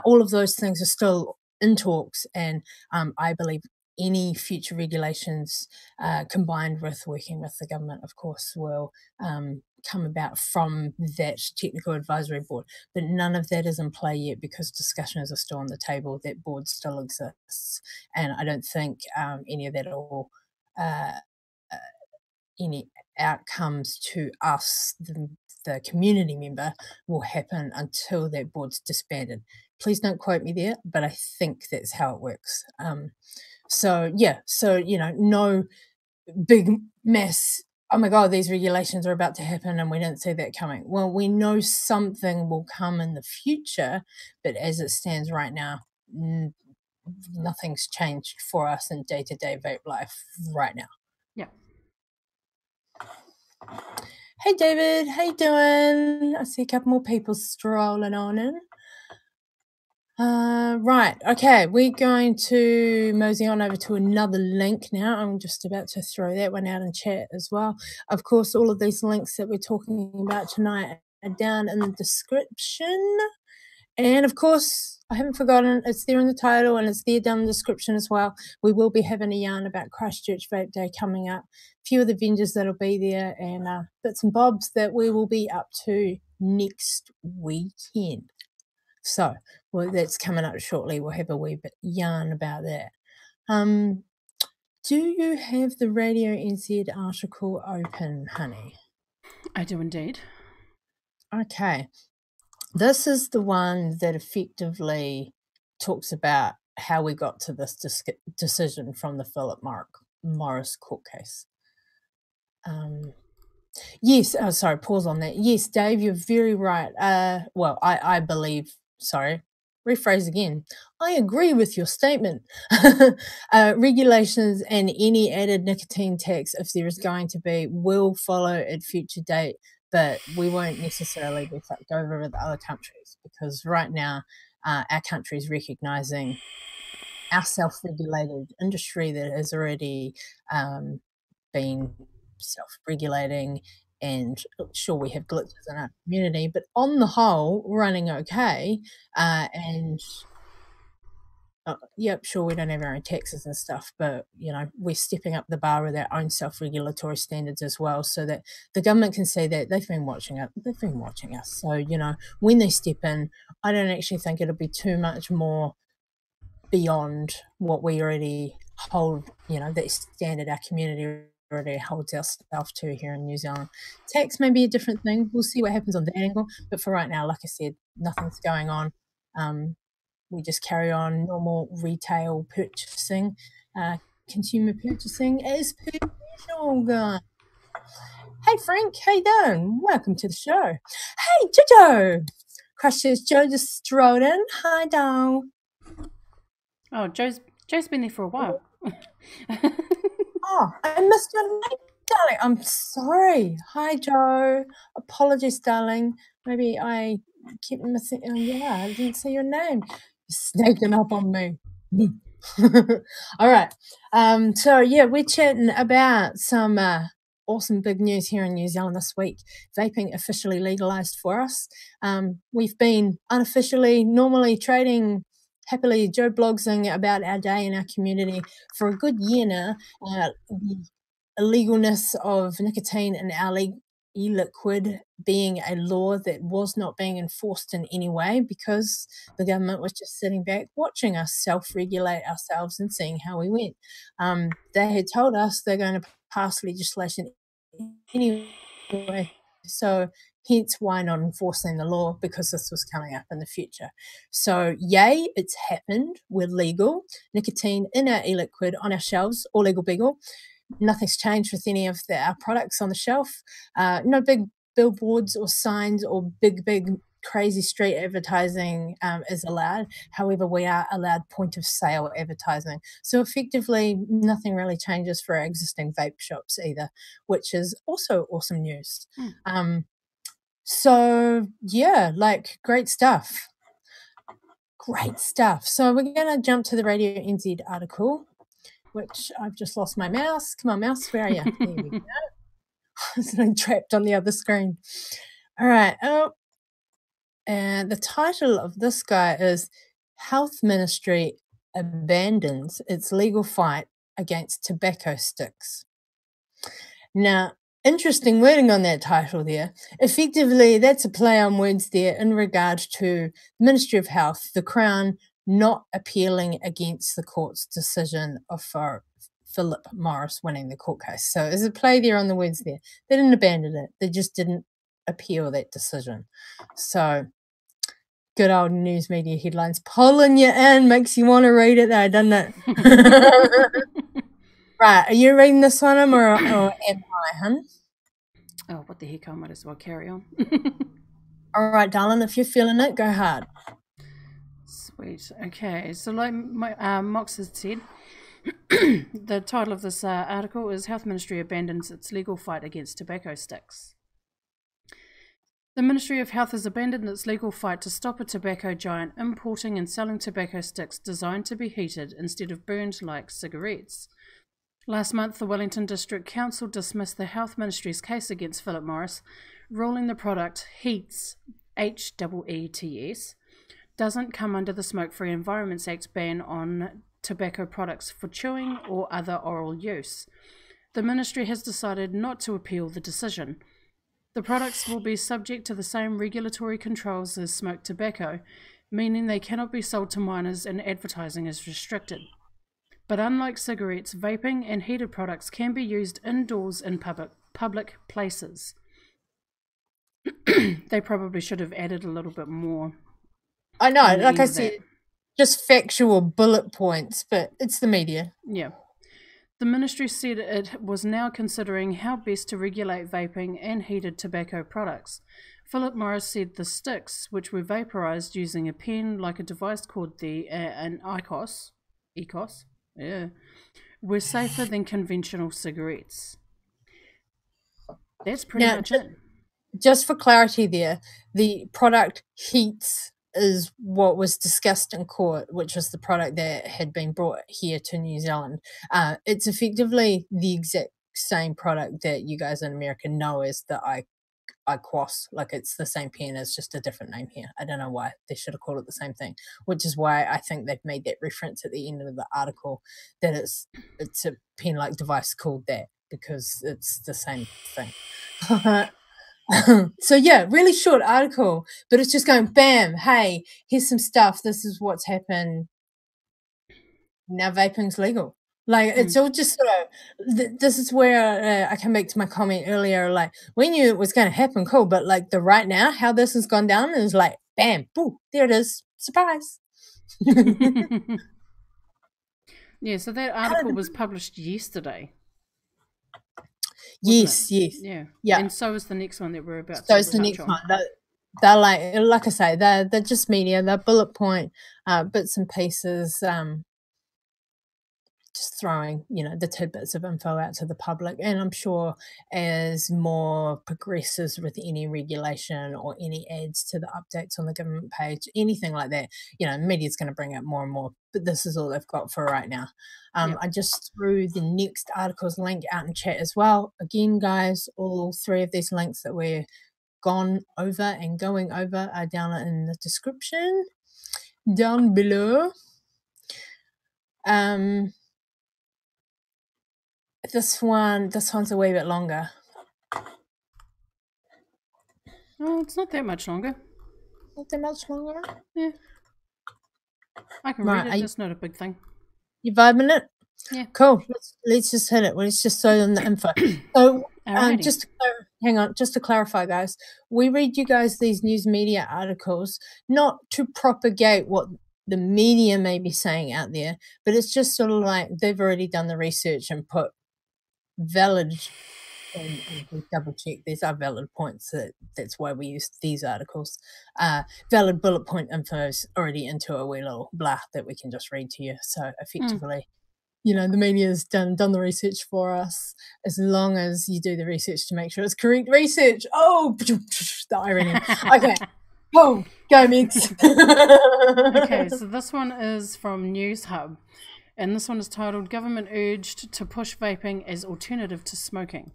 All of those things are still in talks, and I believe any future regulations combined with working with the government, of course, will come about from that technical advisory board. But none of that is in play yet, because discussions are still on the table. That board still exists, and I don't think any of that will any outcomes to us, the community member, will happen until that board's disbanded. Please don't quote me there, but I think that's how it works. So yeah, so, you know, no big mess, oh my God, these regulations are about to happen and we didn't see that coming. Well, we know something will come in the future, but as it stands right now, nothing's changed for us in day-to-day vape life right now. Yeah. Hey David, how you doing? I see a couple more people strolling on in. Right, okay, we're going to mosey on over to another link now. I'm just about to throw that one out in chat as well. Of course, all of these links that we're talking about tonight are down in the description. And of course, I haven't forgotten. It's there in the title and it's there down in the description as well. We will be having a yarn about Christchurch Vape Day coming up. A few of the vendors that'll be there and bits and bobs that we will be up to next weekend. So, well, that's coming up shortly. We'll have a wee bit yarn about that. Do you have the Radio NZ article open, honey? I do indeed. Okay. This is the one that effectively talks about how we got to this decision from the Philip Morris court case. Yes, oh, sorry, pause on that. Yes, Dave, you're very right. Well, I believe, sorry, rephrase again. I agree with your statement. Regulations and any added nicotine tax, if there is going to be, will follow at future date, but we won't necessarily be fucked over with other countries because right now our country is recognising our self-regulated industry that has already been self-regulating, and sure, we have glitches in our community, but on the whole, running okay. And yep, sure, we don't have our own taxes and stuff, but you know, we're stepping up the bar with our own self-regulatory standards as well, so that the government can see that they've been watching it. They've been watching us. So you know, when they step in, I don't actually think it'll be too much more beyond what we already hold. You know, that standard our community already holds ourselves to here in New Zealand. Tax may be a different thing. We'll see what happens on that angle. But for right now, like I said, nothing's going on. We just carry on normal retail purchasing, consumer purchasing as per usual, guys. Hey Frank, how you doing? Welcome to the show. Hey Jojo! Christchurch Joe just strolled in. Hi, doll. Oh, Joe's been there for a while. Oh, I missed your name, darling. I'm sorry. Hi, Joe. Apologies, darling. Maybe I kept missing. Oh, yeah, I didn't see your name. You're snaking up on me. All right. So yeah, we're chatting about some awesome big news here in New Zealand this week. Vaping officially legalized for us. We've been unofficially, normally trading happily Joe blogsing about our day in our community for a good year now. The illegalness of nicotine in our e-liquid being a law that was not being enforced in any way because the government was just sitting back watching us self-regulate ourselves and seeing how we went. They had told us they're going to pass legislation anyway, so hence why not enforcing the law, because this was coming up in the future. So yay, it's happened. We're legal. Nicotine in our e-liquid on our shelves, all legal beagle. Nothing's changed with any of our products on the shelf. No big billboards or signs or big crazy street advertising is allowed. However, we are allowed point of sale advertising. So effectively, nothing really changes for our existing vape shops either, which is also awesome news. So yeah, like great stuff. Great stuff. So we're going to jump to the Radio NZ article, which I've just lost my mouse. Come on, mouse, where are you? There we go. I'm trapped on the other screen. All right. Oh, and the title of this guy is Health Ministry Abandons Its Legal Fight Against Tobacco Sticks. Now, interesting wording on that title there. Effectively, that's a play on words there in regard to the Ministry of Health, the Crown not appealing against the court's decision of Philip Morris winning the court case. So there's a play there on the words there. They didn't abandon it. They just didn't appeal that decision. So good old news media headlines pulling you in, makes you want to read it though, doesn't it? Right, are you reading this one or am I, hun? Oh, what the heck, I might as well carry on. All right, darling, if you're feeling it, go hard. Sweet. Okay, so like Mox has said, the title of this article is Health Ministry Abandons Its Legal Fight Against Tobacco Sticks. The Ministry of Health has abandoned its legal fight to stop a tobacco giant importing and selling tobacco sticks designed to be heated instead of burned like cigarettes. Last month, the Wellington District Council dismissed the Health Ministry's case against Philip Morris, ruling the product HEETS, H-E-E-T-S, doesn't come under the Smoke Free Environments Act ban on tobacco products for chewing or other oral use. The ministry has decided not to appeal the decision. The products will be subject to the same regulatory controls as smoked tobacco, meaning they cannot be sold to minors and advertising is restricted. But unlike cigarettes, vaping and heated products can be used indoors in public places. They probably should have added a little bit more. I know, like I said, just factual bullet points, but it's the media. Yeah. The ministry said it was now considering how best to regulate vaping and heated tobacco products. Philip Morris said the sticks, which were vaporized using a pen like a device called an IQOS, were safer than conventional cigarettes. That's pretty much it. Just for clarity there, the product heats is what was discussed in court, which was the product that had been brought here to New Zealand. It's effectively the exact same product that you guys in America know as the IQOS. Like, it's the same pen, it's just a different name here. I don't know why they should have called it the same thing, which is why I think they've made that reference at the end of the article that it's a pen-like device called that, because it's the same thing. So yeah, really short article, but it's just going bam, hey, here's some stuff, this is what's happened, now vaping's legal. Like, it's all just sort of, this is where I come back to my comment earlier, like, we knew it was going to happen, cool, but like the right now, how this has gone down is like, bam, boom, there it is, surprise. Yeah, so that article was published yesterday. Yes. Yeah. And so is the next one that we're about to touch on. So is the next one. They're like I say, they're just media, they're bullet point bits and pieces, just throwing, the tidbits of info out to the public. And I'm sure as more progresses with any regulation or any adds to the updates on the government page, anything like that, media's going to bring out more and more. But this is all they've got for right now. I just threw the next article's link out in chat as well. Again, guys, all three of these links that we're going over are down in the description down below. This one's a wee bit longer. Oh, it's not that much longer. Not that much longer? Yeah. I can read it, it's not a big thing. You vibing it? Yeah. Cool. Let's just hit it. Let's just throw in the info. So just to clarify, guys, we read you guys these news media articles not to propagate what the media may be saying out there, but it's just sort of like they've already done the research and put valid, and we double check these are valid points, that's why we use these articles, valid bullet point info is already into a wee little blah that we can just read to you. So effectively the media's done the research for us, as long as you do the research to make sure it's correct research. Oh, the irony. Okay. Oh, go Megs. Okay, so this one is from News Hub. And this one is titled, Government Urged to Push Vaping as Alternative to Smoking.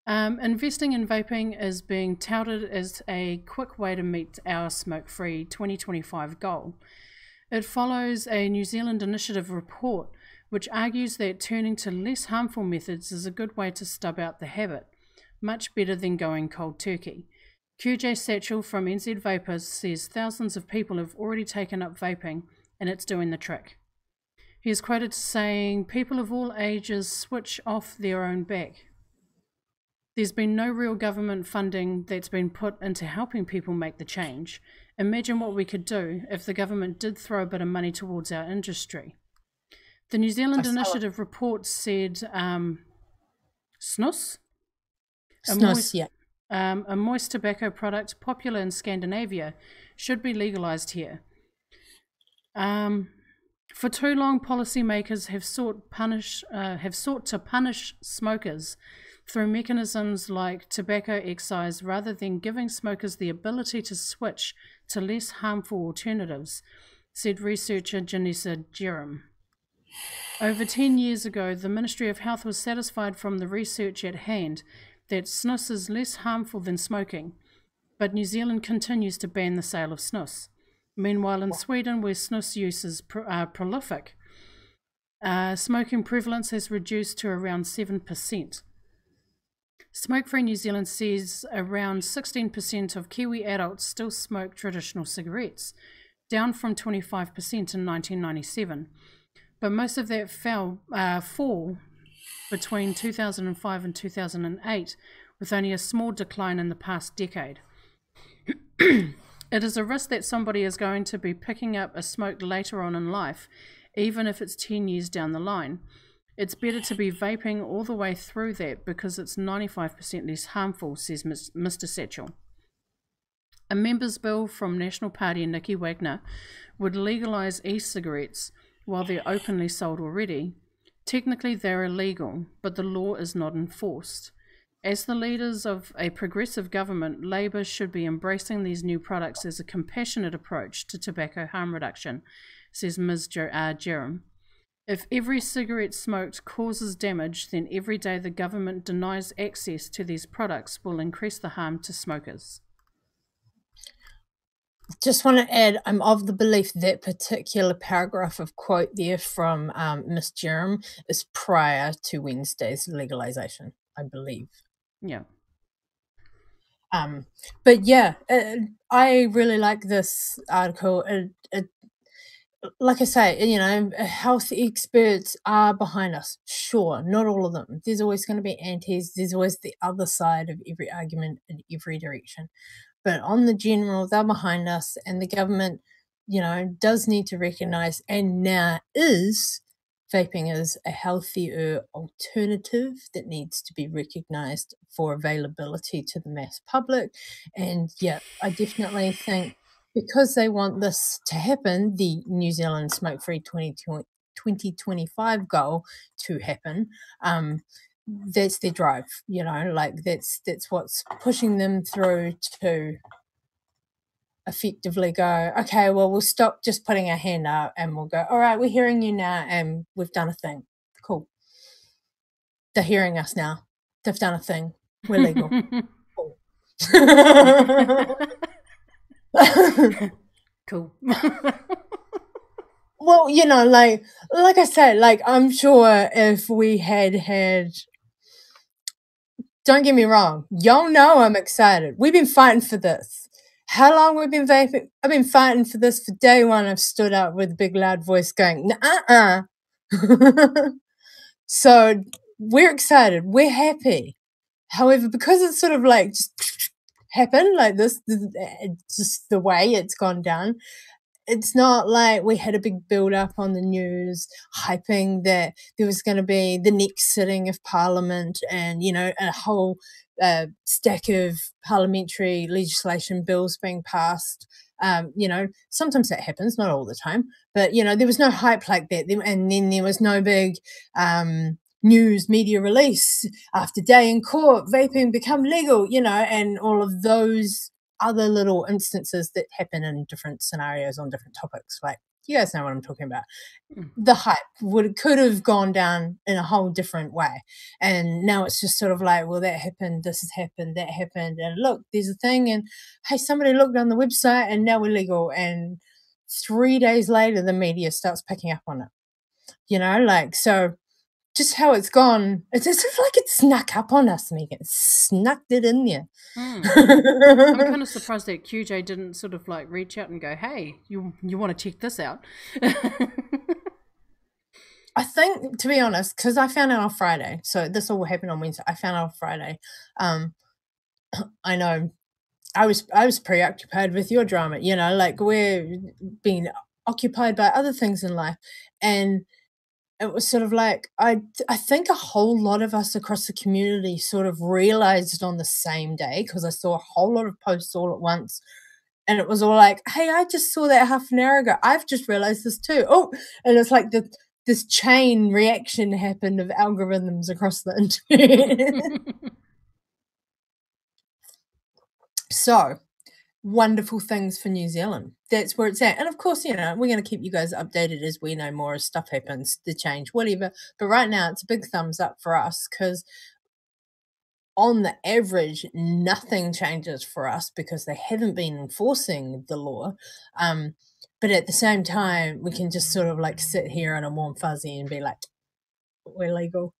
Investing in vaping is being touted as a quick way to meet our smoke-free 2025 goal. It follows a New Zealand Initiative report which argues that turning to less harmful methods is a good way to stub out the habit, much better than going cold turkey. QJ Satchel from NZ Vapors says thousands of people have already taken up vaping and it's doing the trick. He is quoted saying, people of all ages switch off their own back. There's been no real government funding that's been put into helping people make the change. Imagine what we could do if the government did throw a bit of money towards our industry. The New Zealand Initiative report said snus, a moist tobacco product popular in Scandinavia, should be legalised here. For too long, policymakers have sought to punish smokers through mechanisms like tobacco excise rather than giving smokers the ability to switch to less harmful alternatives, said researcher Janessa Jerem. Over 10 years ago, the Ministry of Health was satisfied from the research at hand that snus is less harmful than smoking. But New Zealand continues to ban the sale of snus. Meanwhile, in Sweden, where snus use is prolific, smoking prevalence has reduced to around 7%. Smoke Free New Zealand says around 16% of Kiwi adults still smoke traditional cigarettes, down from 25% in 1997. But most of that fall between 2005 and 2008, with only a small decline in the past decade. It is a risk that somebody is going to be picking up a smoke later on in life, even if it's 10 years down the line. It's better to be vaping all the way through that because it's 95% less harmful, says Mr. Satchell. A members' bill from National Party Nikki Wagner would legalise e-cigarettes while they're openly sold already. Technically they're illegal, but the law is not enforced. As the leaders of a progressive government, Labour should be embracing these new products as a compassionate approach to tobacco harm reduction, says Ms. Jerem. If every cigarette smoked causes damage, then every day the government denies access to these products will increase the harm to smokers. Just want to add, I'm of the belief that particular paragraph of quote there from Ms. Jerem is prior to Wednesday's legalisation, I believe. Yeah. But yeah, I really like this article. Like I say, you know, health experts are behind us. Sure, not all of them. There's always going to be antis. There's always the other side of every argument in every direction. But on the general, they're behind us, and the government, you know, does need to recognise, and now is, vaping is a healthier alternative that needs to be recognised for availability to the mass public. And yeah, I definitely think because they want this to happen, the New Zealand Smoke Free 2025 goal to happen, that's their drive, you know, like that's what's pushing them through to effectively go, okay, well, we'll stop just putting our hand up and we'll go, all right, we're hearing you now and we've done a thing. Cool. They're hearing us now. They've done a thing. We're legal. Cool. Cool. Well, you know, like I said, like I'm sure if we had don't get me wrong, y'all know I'm excited. We've been fighting for this. How long we've been vaping? I've been fighting for this for day one. I've stood up with a big loud voice going, So we're excited. We're happy. However, because it's sort of like just happened like this, just the way it's gone down, it's not like we had a big build up on the news hyping that there was going to be the next sitting of Parliament and, you know, a whole stack of parliamentary legislation bills being passed. You know, sometimes that happens, not all the time, but, you know, there was no hype like that. And then there was no big news media release after day in court, vaping become legal, you know, and all of those other little instances that happen in different scenarios on different topics. Like, you guys know what I'm talking about. The hype could have gone down in a whole different way. And now it's just sort of like, well, that happened, this has happened, that happened, and look, there's a thing, and hey, somebody looked on the website and now we're legal. And 3 days later, the media starts picking up on it. You know, like, so just how it's gone, it's as if like it snuck up on us, Megan. It snuck it in there. I'm kind of surprised that QJ didn't sort of like reach out and go, hey, you want to check this out? I think, to be honest, because I found out on Friday, so this all happened on Wednesday. I found out on Friday. I know I was preoccupied with your drama, you know, like we're being occupied by other things in life. And it was sort of like, I think a whole lot of us across the community sort of realized on the same day, because I saw a whole lot of posts all at once. And it was all like, hey, I just saw that half an hour ago. I've just realized this too. Oh, and it's like this chain reaction happened of algorithms across the internet. So, wonderful things for New Zealand. That's where it's at. And of course, you know, we're going to keep you guys updated as we know more, as stuff happens, the change, whatever. But right now, it's a big thumbs up for us because on the average, nothing changes for us because they haven't been enforcing the law. But at the same time, we can just sort of like sit here in a warm fuzzy and be like, we're legal.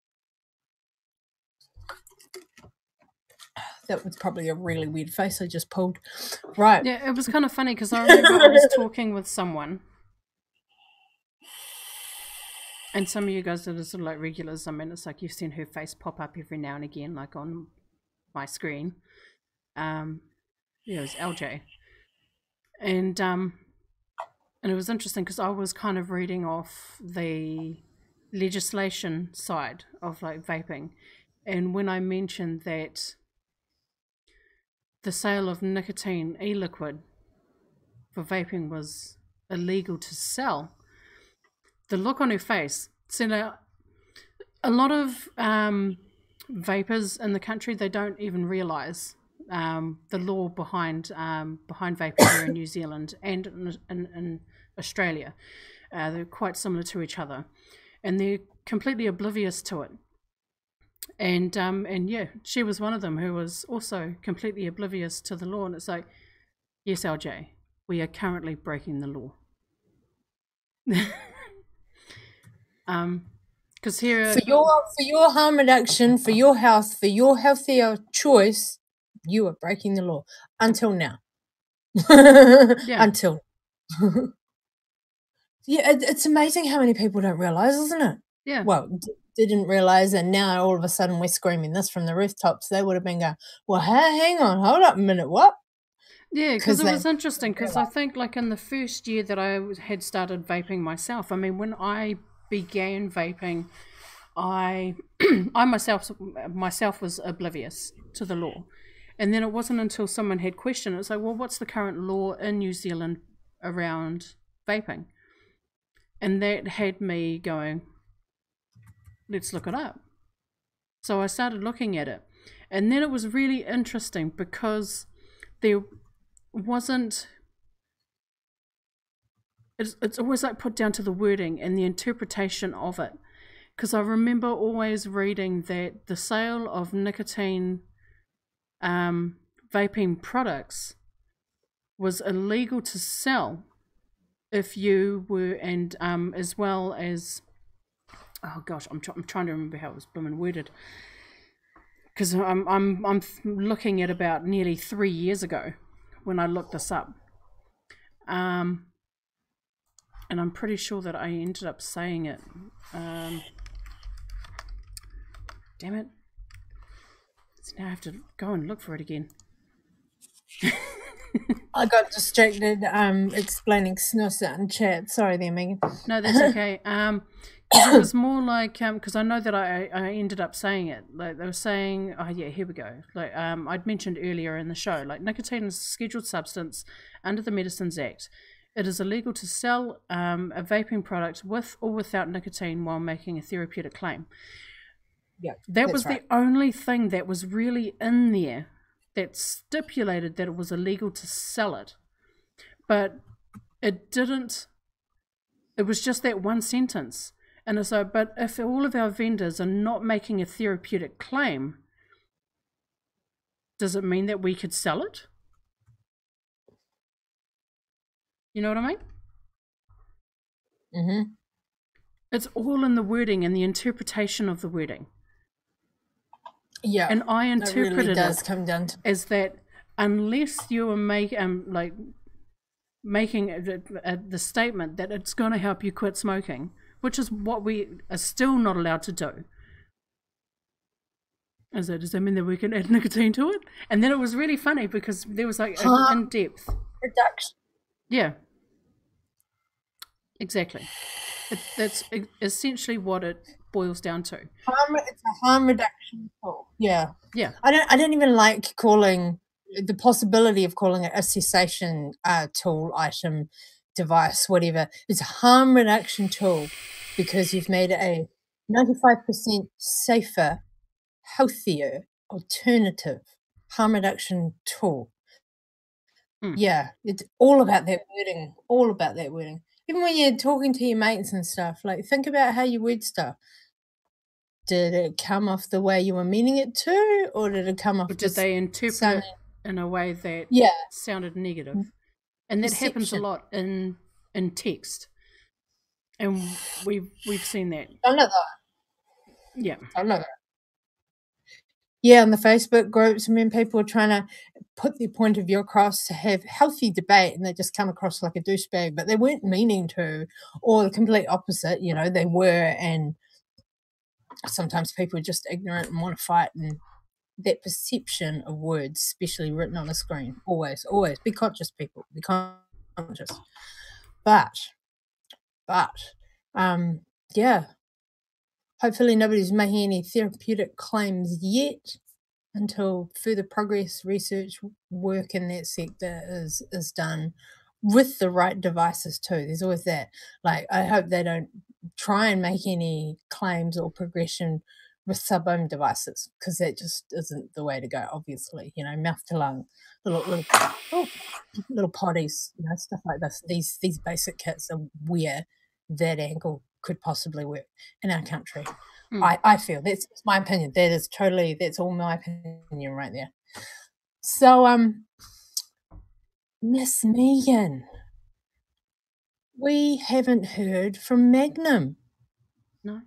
That was probably a really weird face I just pulled. Right. Yeah, it was kind of funny because I remember I was talking with someone, and some of you guys that are sort of like regulars, I mean, it's like you've seen her face pop up every now and again, like on my screen. Yeah, it was LJ. And it was interesting because I was kind of reading off the legislation side of like vaping, and when I mentioned that the sale of nicotine e-liquid for vaping was illegal to sell, the look on her face. So a lot of vapers in the country, they don't even realise the law behind vaping here in New Zealand and in Australia. They're quite similar to each other, and they're completely oblivious to it. And yeah, she was one of them who was also completely oblivious to the law. And it's like, yes, LJ, we are currently breaking the law. Because here for your harm reduction, for your health, for your healthier choice, you are breaking the law until now. yeah. Until yeah, it's amazing how many people don't realize, isn't it? Yeah. Well, didn't realize, and now all of a sudden we're screaming this from the rooftops. They would have been going, well, hang on, hold up a minute, what? Yeah, because it was interesting, because I think like in the first year that I had started vaping myself, I mean, when I began vaping, I myself was oblivious to the law. And then it wasn't until someone had questioned it, it's like, well, what's the current law in New Zealand around vaping? And that had me going, let's look it up. So I started looking at it. And then it was really interesting because there wasn't... It's always like put down to the wording and the interpretation of it. Because I remember always reading that the sale of nicotine vaping products was illegal to sell if you were, and as well as, oh gosh, I'm trying to remember how it was worded, because I'm looking at about nearly 3 years ago when I looked this up, and I'm pretty sure that I ended up saying it. Damn it! So now I have to go and look for it again. I got distracted explaining snossa in chat. Sorry there, Megan. No, that's okay. It was more like, because I know that I ended up saying it. Like they were saying, oh yeah, here we go. Like I'd mentioned earlier in the show, like nicotine is a scheduled substance under the Medicines Act. It is illegal to sell a vaping product with or without nicotine while making a therapeutic claim. Yeah, that was right. The only thing that was really in there that stipulated that it was illegal to sell it. But it didn't, it was just that one sentence. And so, but if all of our vendors are not making a therapeutic claim, does it mean that we could sell it? You know what I mean? Mm-hmm. It's all in the wording and the interpretation of the wording. Yeah, and I interpreted it does come down to as that unless you are making the statement that it's going to help you quit smoking, which is what we are still not allowed to do. Does that mean that we can add nicotine to it? And then it was really funny because there was like an in-depth reduction. Yeah, exactly. That's essentially what it boils down to. It's a harm reduction tool. Yeah. Yeah. I don't even like calling the possibility of calling it a cessation tool, item, device, whatever. It's a harm reduction tool because you've made it a 95% safer, healthier alternative harm reduction tool. Yeah, it's all about that wording. All about that wording. Even when you're talking to your mates and stuff, like think about how you word stuff. Did it come off the way you were meaning it to, or did it come off? Or did they interpret it in a way that sounded negative? And that happens a lot in text, and we've seen that. I know that. Yeah, I know that. Yeah, in the Facebook groups, I mean, people are trying to put their point of view across to have healthy debate, and they just come across like a douchebag, but they weren't meaning to, or the complete opposite, you know, they were, and sometimes people are just ignorant and want to fight, and that perception of words, especially written on a screen, always, be conscious, people, be conscious. But, yeah, hopefully nobody's making any therapeutic claims yet until further progress, research, work in that sector is done with the right devices too. There's always that. Like, I hope they don't try and make any claims or progression with sub-ohm devices, because that just isn't the way to go, obviously. You know, mouth to lung, little potties, you know, stuff like this. These basic kits are where that angle could possibly work in our country. I feel that's my opinion. That's all my opinion right there. So, Miss Megan, we haven't heard from Magnum. No.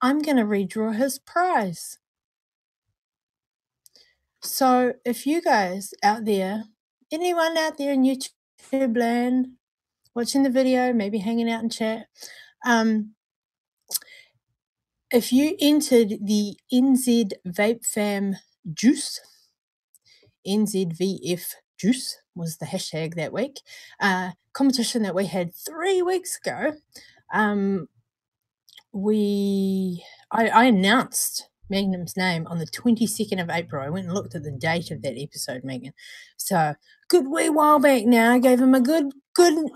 I'm going to redraw his prize. So if you guys out there, anyone out there in YouTube land, watching the video, maybe hanging out in chat, if you entered the NZ VapeFam juice, NZVF juice was the hashtag that week, competition that we had 3 weeks ago, I announced Magnum's name on the 22nd of April. I went and looked at the date of that episode, Megan. So good wee while back now. I gave him a good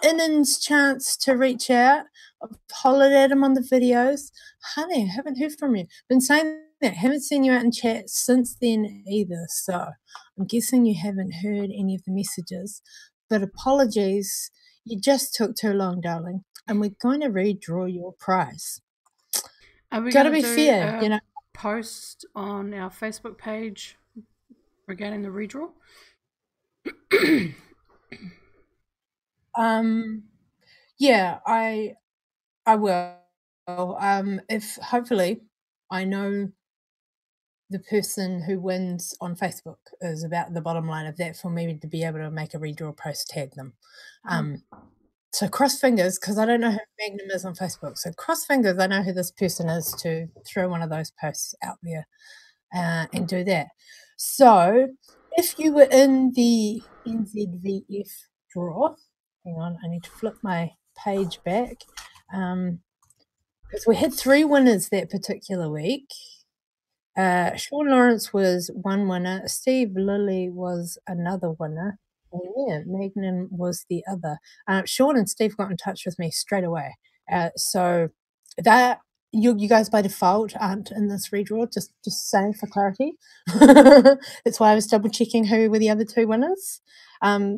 innings chance to reach out. I've hollered at him on the videos. Honey, I haven't heard from you. Been saying that. Haven't seen you out in chat since then either. So I'm guessing you haven't heard any of the messages. But apologies. You just took too long, darling. And we're going to redraw your prize. Are we gotta be fair, you know. Post on our Facebook page regarding the redraw? Yeah, I will. If hopefully I know the person who wins on Facebook is about the bottom line of that for me to be able to make a redraw post, tag them. So cross fingers, because I don't know who Magnum is on Facebook. So cross fingers, I know who this person is, to throw one of those posts out there and do that. So if you were in the NZVF draw, hang on, I need to flip my page back, because we had 3 winners that particular week. Sean Lawrence was one winner, Steve Lilly was another winner, and yeah, Magnum was the other. Sean and Steve got in touch with me straight away. So that you guys by default aren't in this redraw, just saying for clarity. That's why I was double checking who were the other 2 winners.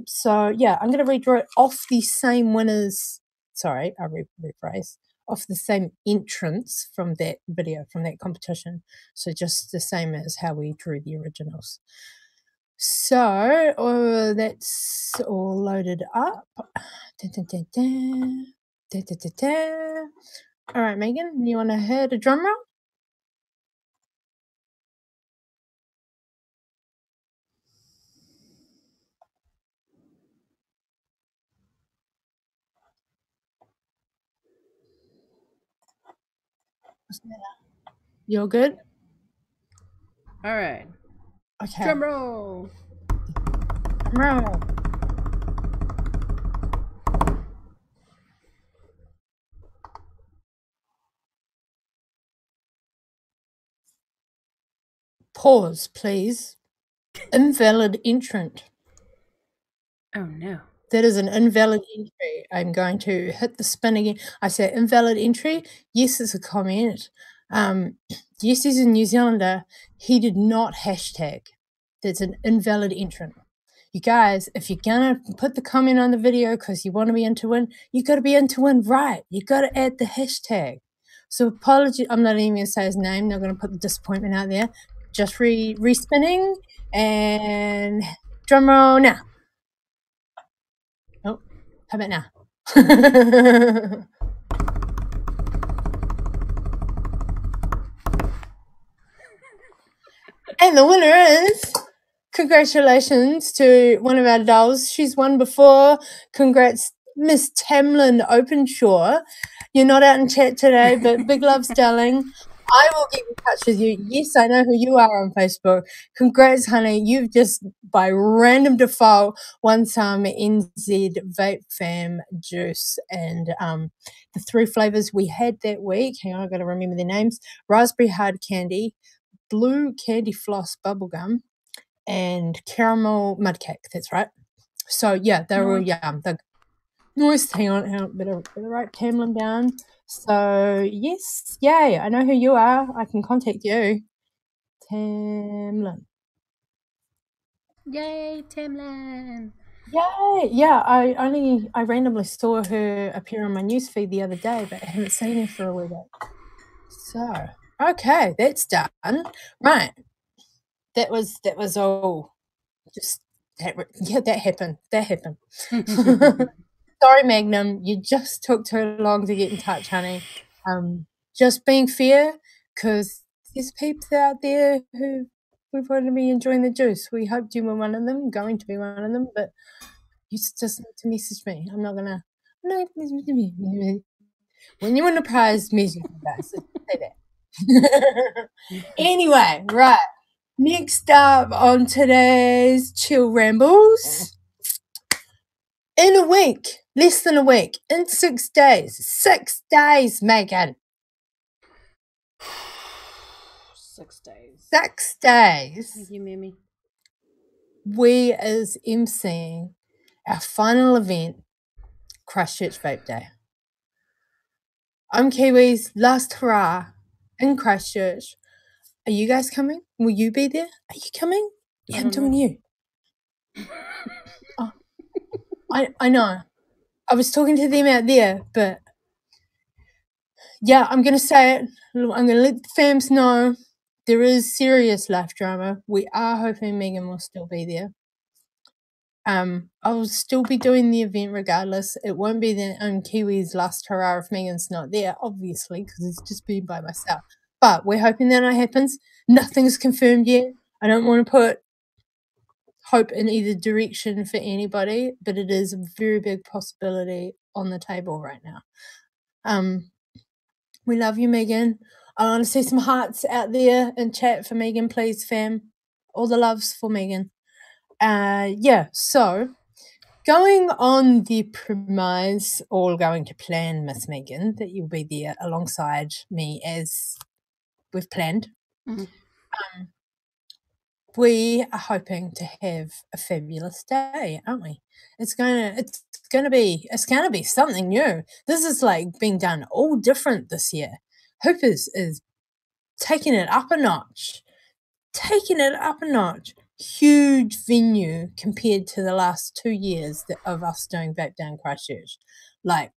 So yeah, I'm going to redraw it off the same winners. Sorry, I'll rephrase. Off the same entrance from that video, from that competition. So just the same as how we drew the originals. So that's all loaded up. All right, Megan, you want to hear the drum roll? You're good? All right. Okay. Drum roll. Drum roll. Pause, please. Invalid entrant. Oh no. That is an invalid entry. I'm going to hit the spin again. I say invalid entry. Yes, it's a comment. Yes, he's a New Zealander. He did not hashtag. That's an invalid entrant. You guys, if you're going to put the comment on the video because you want to be into win, you got to be into win right. You got to add the hashtag. So apology, I'm not even going to say his name. Not going to put the disappointment out there. Just respinning and drum roll now. Oh, how about now? And the winner is, congratulations to one of our dolls. She's won before. Congrats, Miss Tamlin Openshaw. You're not out in chat today, but big loves, darling. I will get in touch with you. Yes, I know who you are on Facebook. Congrats, honey. You've just, by random default, won some NZ VapeFam juice. And the 3 flavors we had that week, hang on, I've got to remember their names, raspberry hard candy, blue candy floss bubblegum, and caramel mud cake. That's right. So yeah, they're all yum. They're nice. Hang on, better write Tamlin down. So yes, yay! I know who you are. I can contact you, Tamlin. Yay, Tamlin! Yay! Yeah, I randomly saw her appear on my newsfeed the other day, but I haven't seen her for a wee bit. So okay, that's done. Right. That was all just that happened. That happened. Sorry, Magnum, you just took too long to get in touch, honey. Just being fair, because there's peeps out there who we're going to be enjoying the juice. We hoped you were one of them, going to be one of them, but you just need to message me. I'm not gonna. No, when you want a prize, message me, guys. Say that. Anyway, right. Next up on today's Chill Rambles, in a week, less than a week, in 6 days, Megan. 6 days. 6 days. Thank you, Mimi. We is emceeing our final event, Christchurch Vape Day. Ohm Kiwis, last hurrah in Christchurch. Are you guys coming? Will you be there? Are you coming? Yeah, I'm talking to you. Oh, I know. I was talking to them out there, but yeah, I'm going to say it. I'm going to let the fams know there is serious life drama. We are hoping Megan will still be there. I'll still be doing the event regardless. It won't be the Kiwi's last hurrah if Megan's not there, obviously, because it's just been by myself. But we're hoping that it happens. Nothing's confirmed yet. I don't want to put hope in either direction for anybody, but it is a very big possibility on the table right now. We love you, Megan. I want to see some hearts out there in chat for Megan, please, fam. All the loves for Megan. Yeah, so going on the premise, all going to plan, Miss Megan, that you'll be there alongside me as we've planned. We are hoping to have a fabulous day, aren't we? It's gonna be something new. This is like being done all different this year. Hoopers is taking it up a notch. Huge venue compared to the last 2 years of us doing Vape Down Christchurch. Like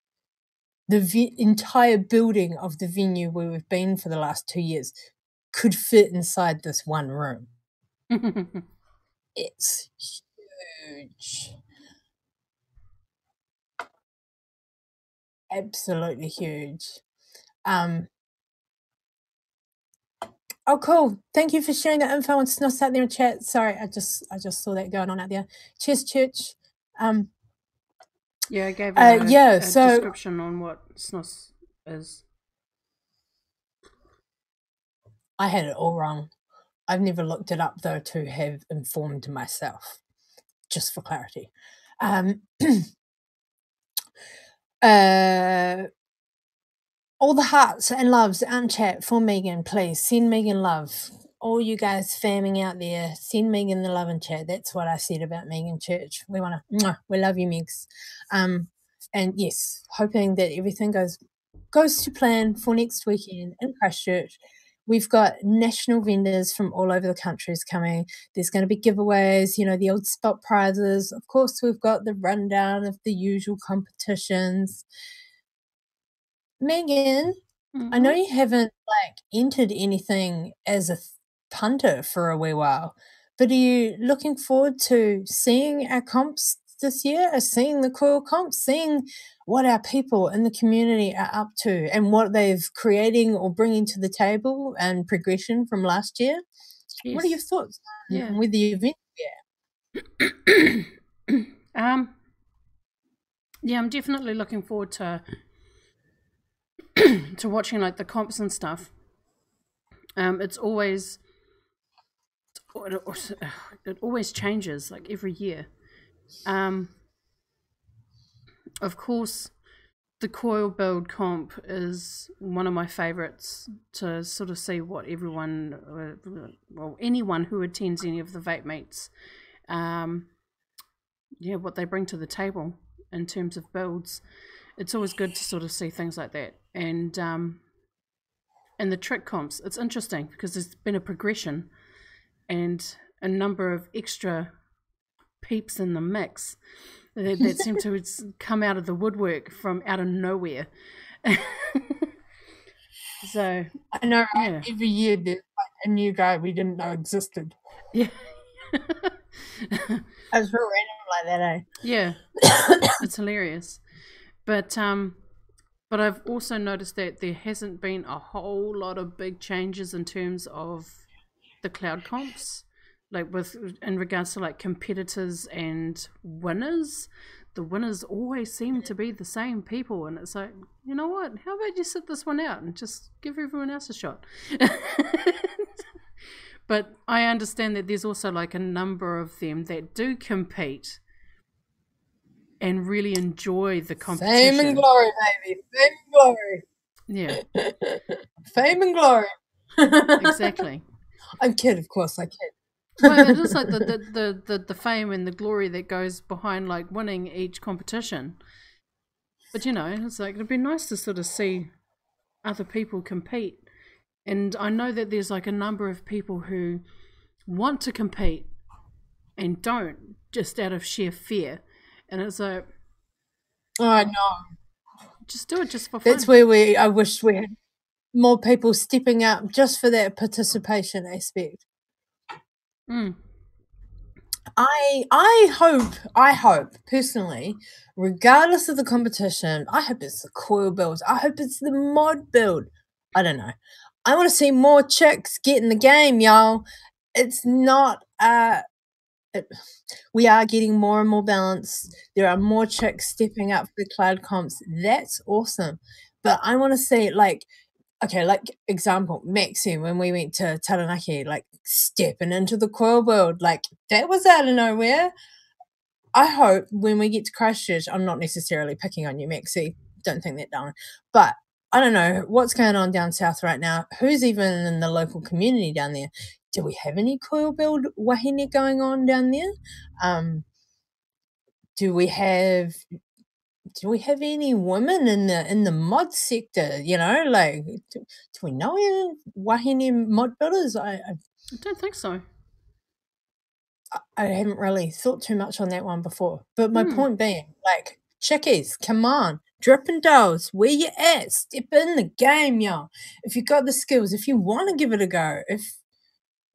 the entire building of the venue where we've been for the last 2 years could fit inside this one room. It's huge. Absolutely huge. Oh, cool. Thank you for sharing that info and Snoss out there in chat. Sorry, I just saw that going on out there. Cheers, Chch. Yeah, I gave a so description on what Snoss is. I had it all wrong. I've never looked it up, though, to have informed myself, just for clarity. All the hearts and loves out in chat for Megan, please. Send Megan love. All you guys famming out there, send Megan the love in chat. That's what I said about Megan Church. We love you, Megs. And yes, hoping that everything goes to plan for next weekend in Christchurch. We've got national vendors from all over the countries coming. There's going to be giveaways, the old spot prizes. Of course, we've got the rundown of the usual competitions. Megan, I know you haven't like entered anything as a punter for a wee while, but are you looking forward to seeing our comps this year, or seeing the coil comps, seeing what our people in the community are up to and what they've creating or bringing to the table and progression from last year? Yes. What are your thoughts Yeah. with the event? Yeah, I'm definitely looking forward to to watching like the comps and stuff. It always changes like every year. Of course, the coil build comp is one of my favorites to sort of see what everyone, well, anyone who attends any of the vape meets, yeah, what they bring to the table in terms of builds. It's always good to sort of see things like that. And the trick comps, it's interesting because there's been a progression and a number of extra peeps in the mix that seem to come out of the woodwork from out of nowhere. So I know, right? Yeah. Every year there's like a new guy we didn't know existed. Yeah. It's real random like that, eh? Yeah. It's hilarious. But I've also noticed that there hasn't been a whole lot of big changes in terms of the cloud comps, like in regards to like competitors and winners. The winners always seem to be the same people, and it's like, you know what? How about you sit this one out and just give everyone else a shot? But I understand that there's also like a number of them that do compete and really enjoy the competition. Fame and glory, baby. Fame and glory. Yeah. Fame and glory. Exactly. I'm kidding, of course I kid. Well, it is like the fame and the glory that goes behind like winning each competition. But you know, it's like it'd be nice to sort of see other people compete. And I know that there's like a number of people who want to compete and don't, just out of sheer fear. And it's like, oh, I know. Just do it just for fun. That's where I wish we had more people stepping up just for that participation aspect. I hope personally, regardless of the competition, I hope it's the coil builds. I hope it's the mod build. I don't know. I want to see more chicks get in the game, y'all. It's not we are getting more and more balanced. There are more chicks stepping up for the cloud comps. That's awesome. But I want to see like, okay, like example, Maxine, when we went to Taranaki, like stepping into the coil world, like that was out of nowhere. I hope when we get to Christchurch, I'm not necessarily picking on you, Maxie. Don't think that, darling. But I don't know what's going on down south right now. Who's even in the local community down there? Do we have any coil build wahine going on down there? Do we have any women in the mod sector? You know, like do we know any wahine mod builders? I don't think so. I haven't really thought too much on that one before. But my point being, like, chickies, come on, dripping dolls, where you at? Step in the game, y'all. If you got the skills, if you want to give it a go, if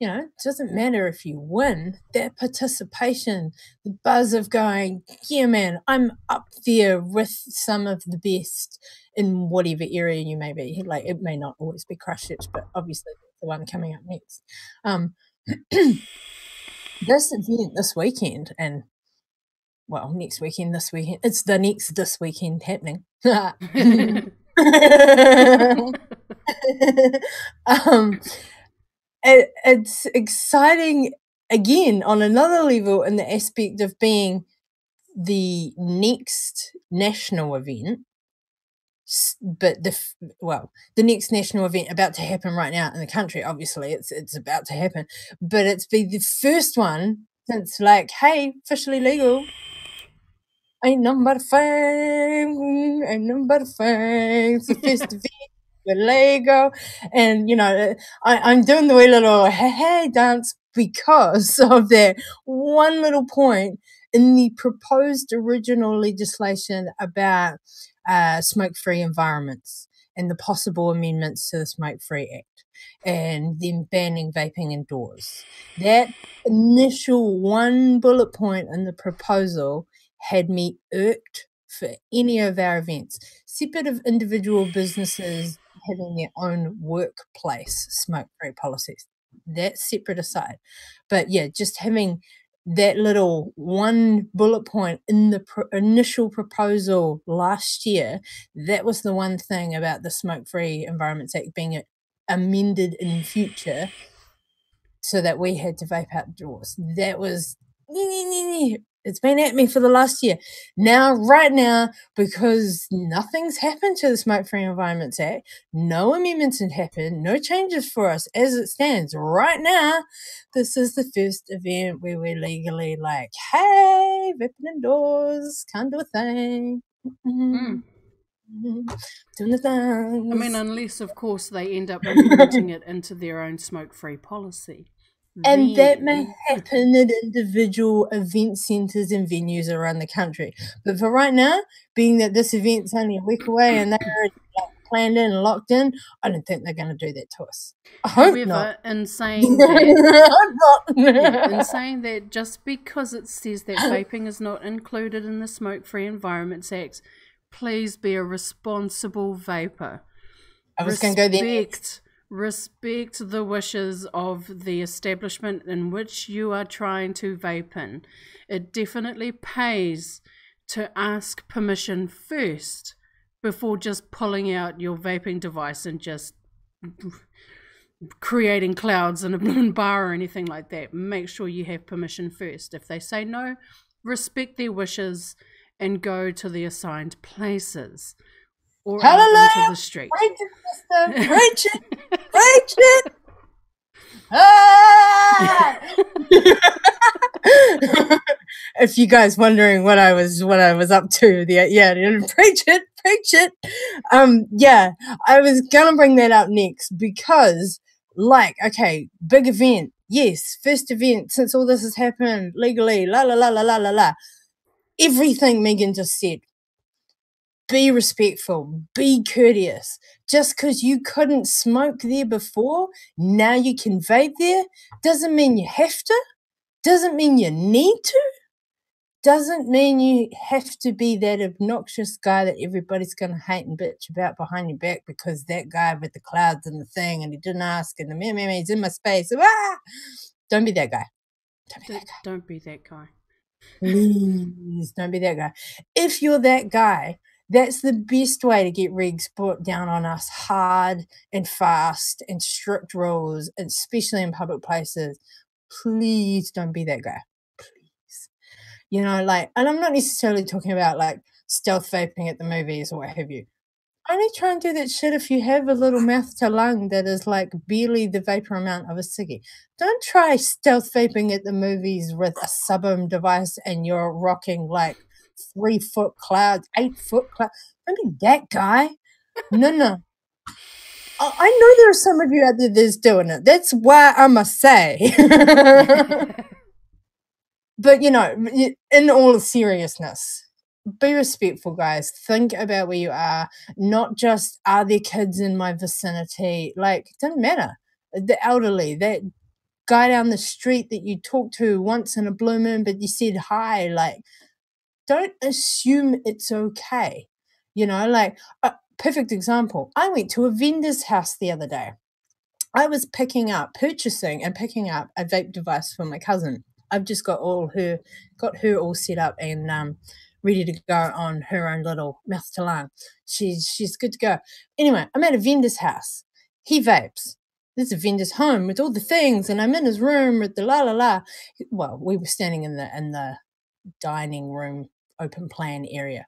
you know, it doesn't matter if you win, that participation, the buzz of going, yeah, man, I'm up there with some of the best in whatever area you may be. Like, it may not always be Christchurch, but obviously the one coming up next. This event this weekend, and well, next weekend, this weekend, it's the next this weekend happening. It's exciting again on another level in the aspect of being the next national event, but the next national event about to happen right now in the country. Obviously, it's about to happen, but it's been the first one since like, hey, officially legal. Ain't nothing but a fang, ain't nothing but a fang. It's the first event. The Lego, and you know, I'm doing the wee little hey dance because of that one little point in the proposed original legislation about smoke-free environments and the possible amendments to the Smoke-Free Act and then banning vaping indoors. That initial one bullet point in the proposal had me irked for any of our events, separate of individual businesses having their own workplace smoke-free policies. That's separate aside. But yeah, just having that little one bullet point in the initial proposal last year, that was the one thing about the Smoke-Free Environments Act being amended in future so that we had to vape outdoors. That was, it's been at me for the last year. Now, right now, because nothing's happened to the Smoke-Free Environments Act, no amendments have happened, no changes for us as it stands right now, this is the first event where we're legally like, hey, vaping indoors, can't do a thing. Doing the things. I mean, unless, of course, they end up implementing it into their own smoke-free policy. And that may happen at individual event centres and venues around the country. But for right now, being that this event's only a week away and they're already planned in and locked in, I don't think they're going to do that to us. I hope not. In saying that, in saying that, just because it says that vaping is not included in the Smoke-Free Environments Act, please be a responsible vapor. I was going to go there next. Respect the wishes of the establishment in which you are trying to vape in. It definitely pays to ask permission first before just pulling out your vaping device and just creating clouds in a bar or anything like that. Make sure you have permission first. If they say no, respect their wishes and go to the assigned places. Or out into the street. Preach it, sister. Preach it. Preach it. Ah! If you guys wondering what I was up to, preach it. Yeah, I was gonna bring that up next because, like, okay, big event, yes, first event since all this has happened legally, la la la la la la la. Everything Megan just said. Be respectful, be courteous. Just because you couldn't smoke there before, now you can vape there, doesn't mean you have to, doesn't mean you need to, doesn't mean you have to be that obnoxious guy that everybody's going to hate and bitch about behind your back because that guy with the clouds and the thing and he didn't ask and the he's in my space. Ah! Don't be that guy. Don't be that guy. Please don't be that guy. If you're that guy, that's the best way to get regs brought down on us hard and fast and strict rules, especially in public places. Please don't be that guy. Please. You know, like, and I'm not necessarily talking about like stealth vaping at the movies or what have you. Only try and do that shit if you have a little mouth to lung that is like barely the vapor amount of a ciggy. Don't try stealth vaping at the movies with a sub-ohm device and you're rocking like 3-foot clouds, 8-foot clouds. Don't be that guy. No. I know there are some of you out there that's doing it. That's why I must say. But, you know, in all seriousness, be respectful, guys. Think about where you are. Not just, are there kids in my vicinity? Like, it doesn't matter. The elderly, that guy down the street that you talked to once in a blue moon, but you said hi, like, don't assume it's okay. You know, like, a perfect example. I went to a vendor's house the other day. I was purchasing and picking up a vape device for my cousin. I've just got her all set up and ready to go on her own little mouth to lung. She's good to go. Anyway, I'm at a vendor's house. He vapes. There's a vendor's home with all the things, and I'm in his room with the la la la. Well, we were standing in the dining room open plan area.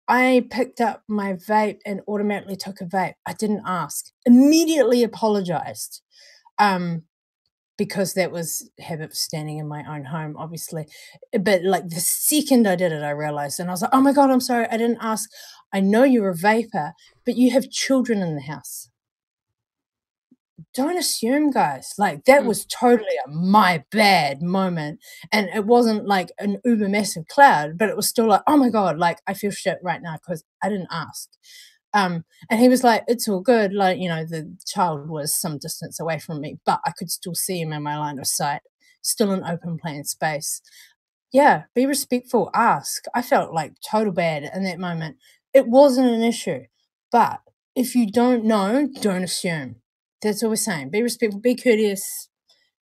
I picked up my vape and automatically took a vape. I didn't ask. Immediately apologized. Because that was habit of standing in my own home, obviously. But like the second I did it, I realized, and I was like, oh my God, I'm sorry, I didn't ask. I know you're a vapor, but you have children in the house. Don't assume, guys. Like, that was totally a my bad moment. And it wasn't like an uber massive cloud, but it was still like, oh my God, like I feel shit right now because I didn't ask. And he was like, it's all good. Like, you know, the child was some distance away from me, but I could still see him in my line of sight, still an open plan space. Yeah, be respectful, ask. I felt like total bad in that moment. It wasn't an issue, but if you don't know, don't assume. That's all we're saying. Be respectful, be courteous,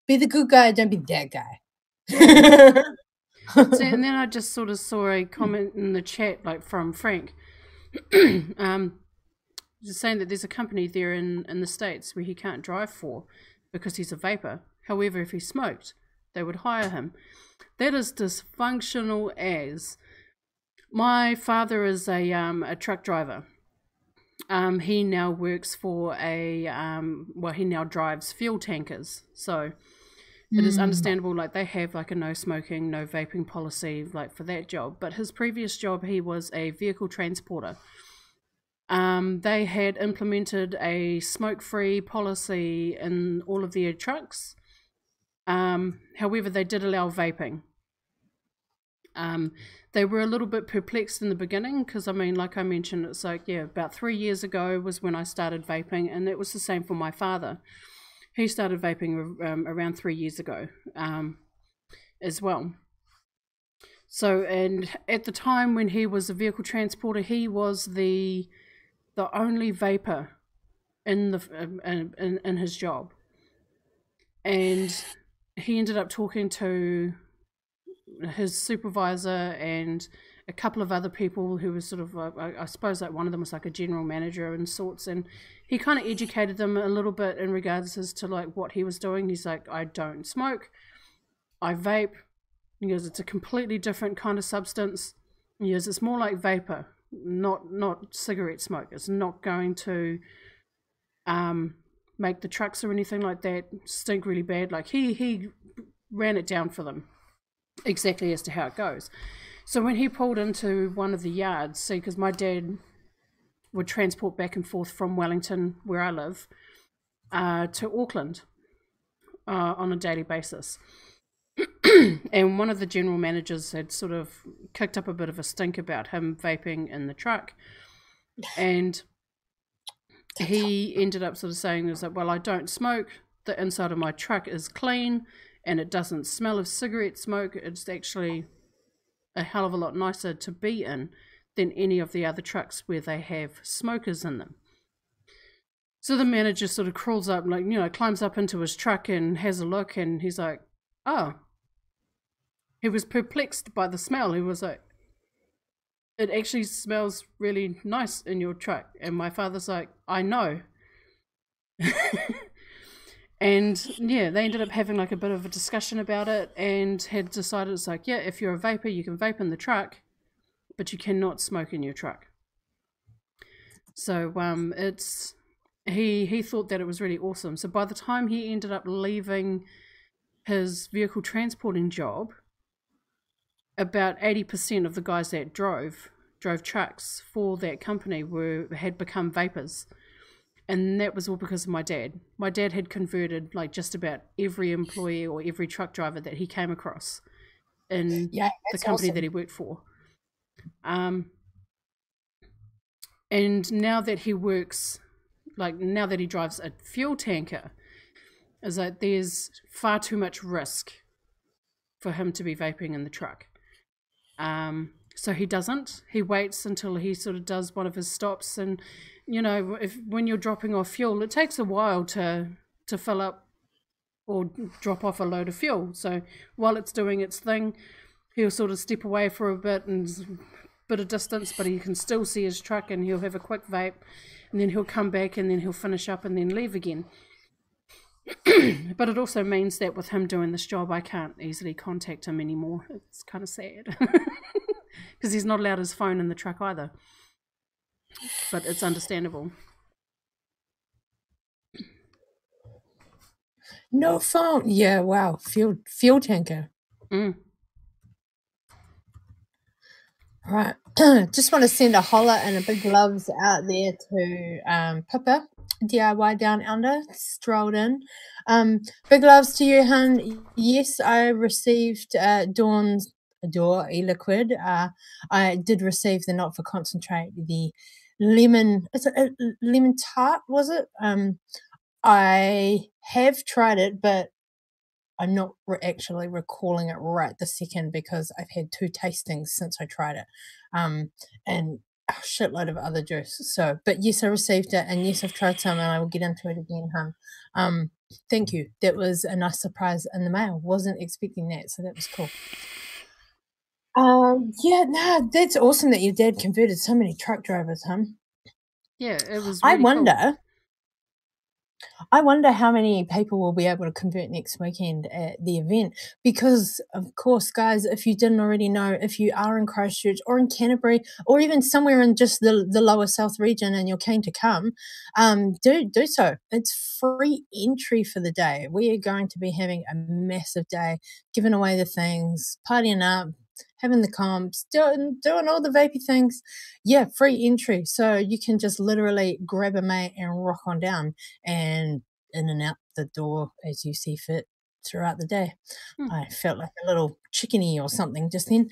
be the good guy, don't be that guy. So, and then I just sort of saw a comment in the chat, like from Frank, just saying that there's a company there in the States where he can't drive for because he's a vapor. However, if he smoked, they would hire him. That is dysfunctional as. My father is a truck driver. He now works for he now drives fuel tankers. So it is understandable, like they have like a no smoking, no vaping policy like for that job. But his previous job, he was a vehicle transporter. They had implemented a smoke-free policy in all of their trucks. However, they did allow vaping. They were a little bit perplexed in the beginning because, I mean, like I mentioned, it's like, yeah, about 3 years ago was when I started vaping, and it was the same for my father. He started vaping around 3 years ago as well. So, and at the time when he was a vehicle transporter, he was the only vapor in in his job, and he ended up talking to his supervisor and a couple of other people who was sort of I suppose like one of them was like a general manager and sorts, and he kind of educated them a little bit in regards as to like what he was doing. He's like, I don't smoke, I vape. He goes, it's a completely different kind of substance. He goes, it's more like vapor, not cigarette smoke. It's not going to make the trucks or anything like that stink really bad. Like he ran it down for them exactly as to how it goes. So when he pulled into one of the yards, see, because my dad would transport back and forth from Wellington, where I live, to Auckland on a daily basis. And one of the general managers had sort of kicked up a bit of a stink about him vaping in the truck, and he ended up sort of saying, "Was like, well, I don't smoke. The inside of my truck is clean, and it doesn't smell of cigarette smoke. It's actually a hell of a lot nicer to be in than any of the other trucks where they have smokers in them." So the manager sort of crawls up, like, you know, climbs up into his truck and has a look, and he's like, oh. He was perplexed by the smell. He was like, it actually smells really nice in your truck. And my father's like, I know. And yeah, they ended up having like a bit of a discussion about it and had decided, it's like, yeah, if you're a vapor, you can vape in the truck, but you cannot smoke in your truck. So he thought that it was really awesome. So by the time he ended up leaving his vehicle transporting job, about 80% of the guys that drove trucks for that company had become vapors. And that was all because of my dad. My dad had converted like just about every employee or every truck driver that he came across in the company that he worked for. And now that he works, like now that he drives a fuel tanker, is that there's far too much risk for him to be vaping in the truck. So he doesn't. He waits until he sort of does one of his stops, and you know, when you're dropping off fuel, it takes a while to fill up or drop off a load of fuel. So while it's doing its thing, he'll sort of step away for a bit and bit of distance, but he can still see his truck, and he'll have a quick vape, and then he'll come back, and then he'll finish up and then leave again. But it also means that with him doing this job, I can't easily contact him anymore. It's kind of sad because he's not allowed his phone in the truck either, but it's understandable. No phone. Yeah, wow. Fuel tanker. All right. Just want to send a holler and a big loves out there to Pippa, DIY Down Under, strolled in. Big loves to you, hun. Yes, I received Dawn's e-liquid. I did receive the not for concentrate, the lemon. Is it a lemon tart? Was it? I have tried it, but I'm not actually recalling it right this second because I've had 2 tastings since I tried it, and a shitload of other juice. So, but yes, I received it, and yes, I've tried some, and I will get into it again, hun. Thank you. That was a nice surprise in the mail. Wasn't expecting that, so that was cool. Yeah, no, that's awesome that your dad converted so many truck drivers, hun. Yeah, it was really cool. I wonder how many people will be able to convert next weekend at the event because, of course, guys, if you didn't already know, if you are in Christchurch or in Canterbury or even somewhere in just the lower south region and you're keen to come, do so. It's free entry for the day. We are going to be having a massive day, giving away the things, partying up, having the comps, doing all the vapey things. Yeah, free entry. So you can just literally grab a mate and rock on down and in and out the door as you see fit throughout the day. I felt like a little chickeny or something just then.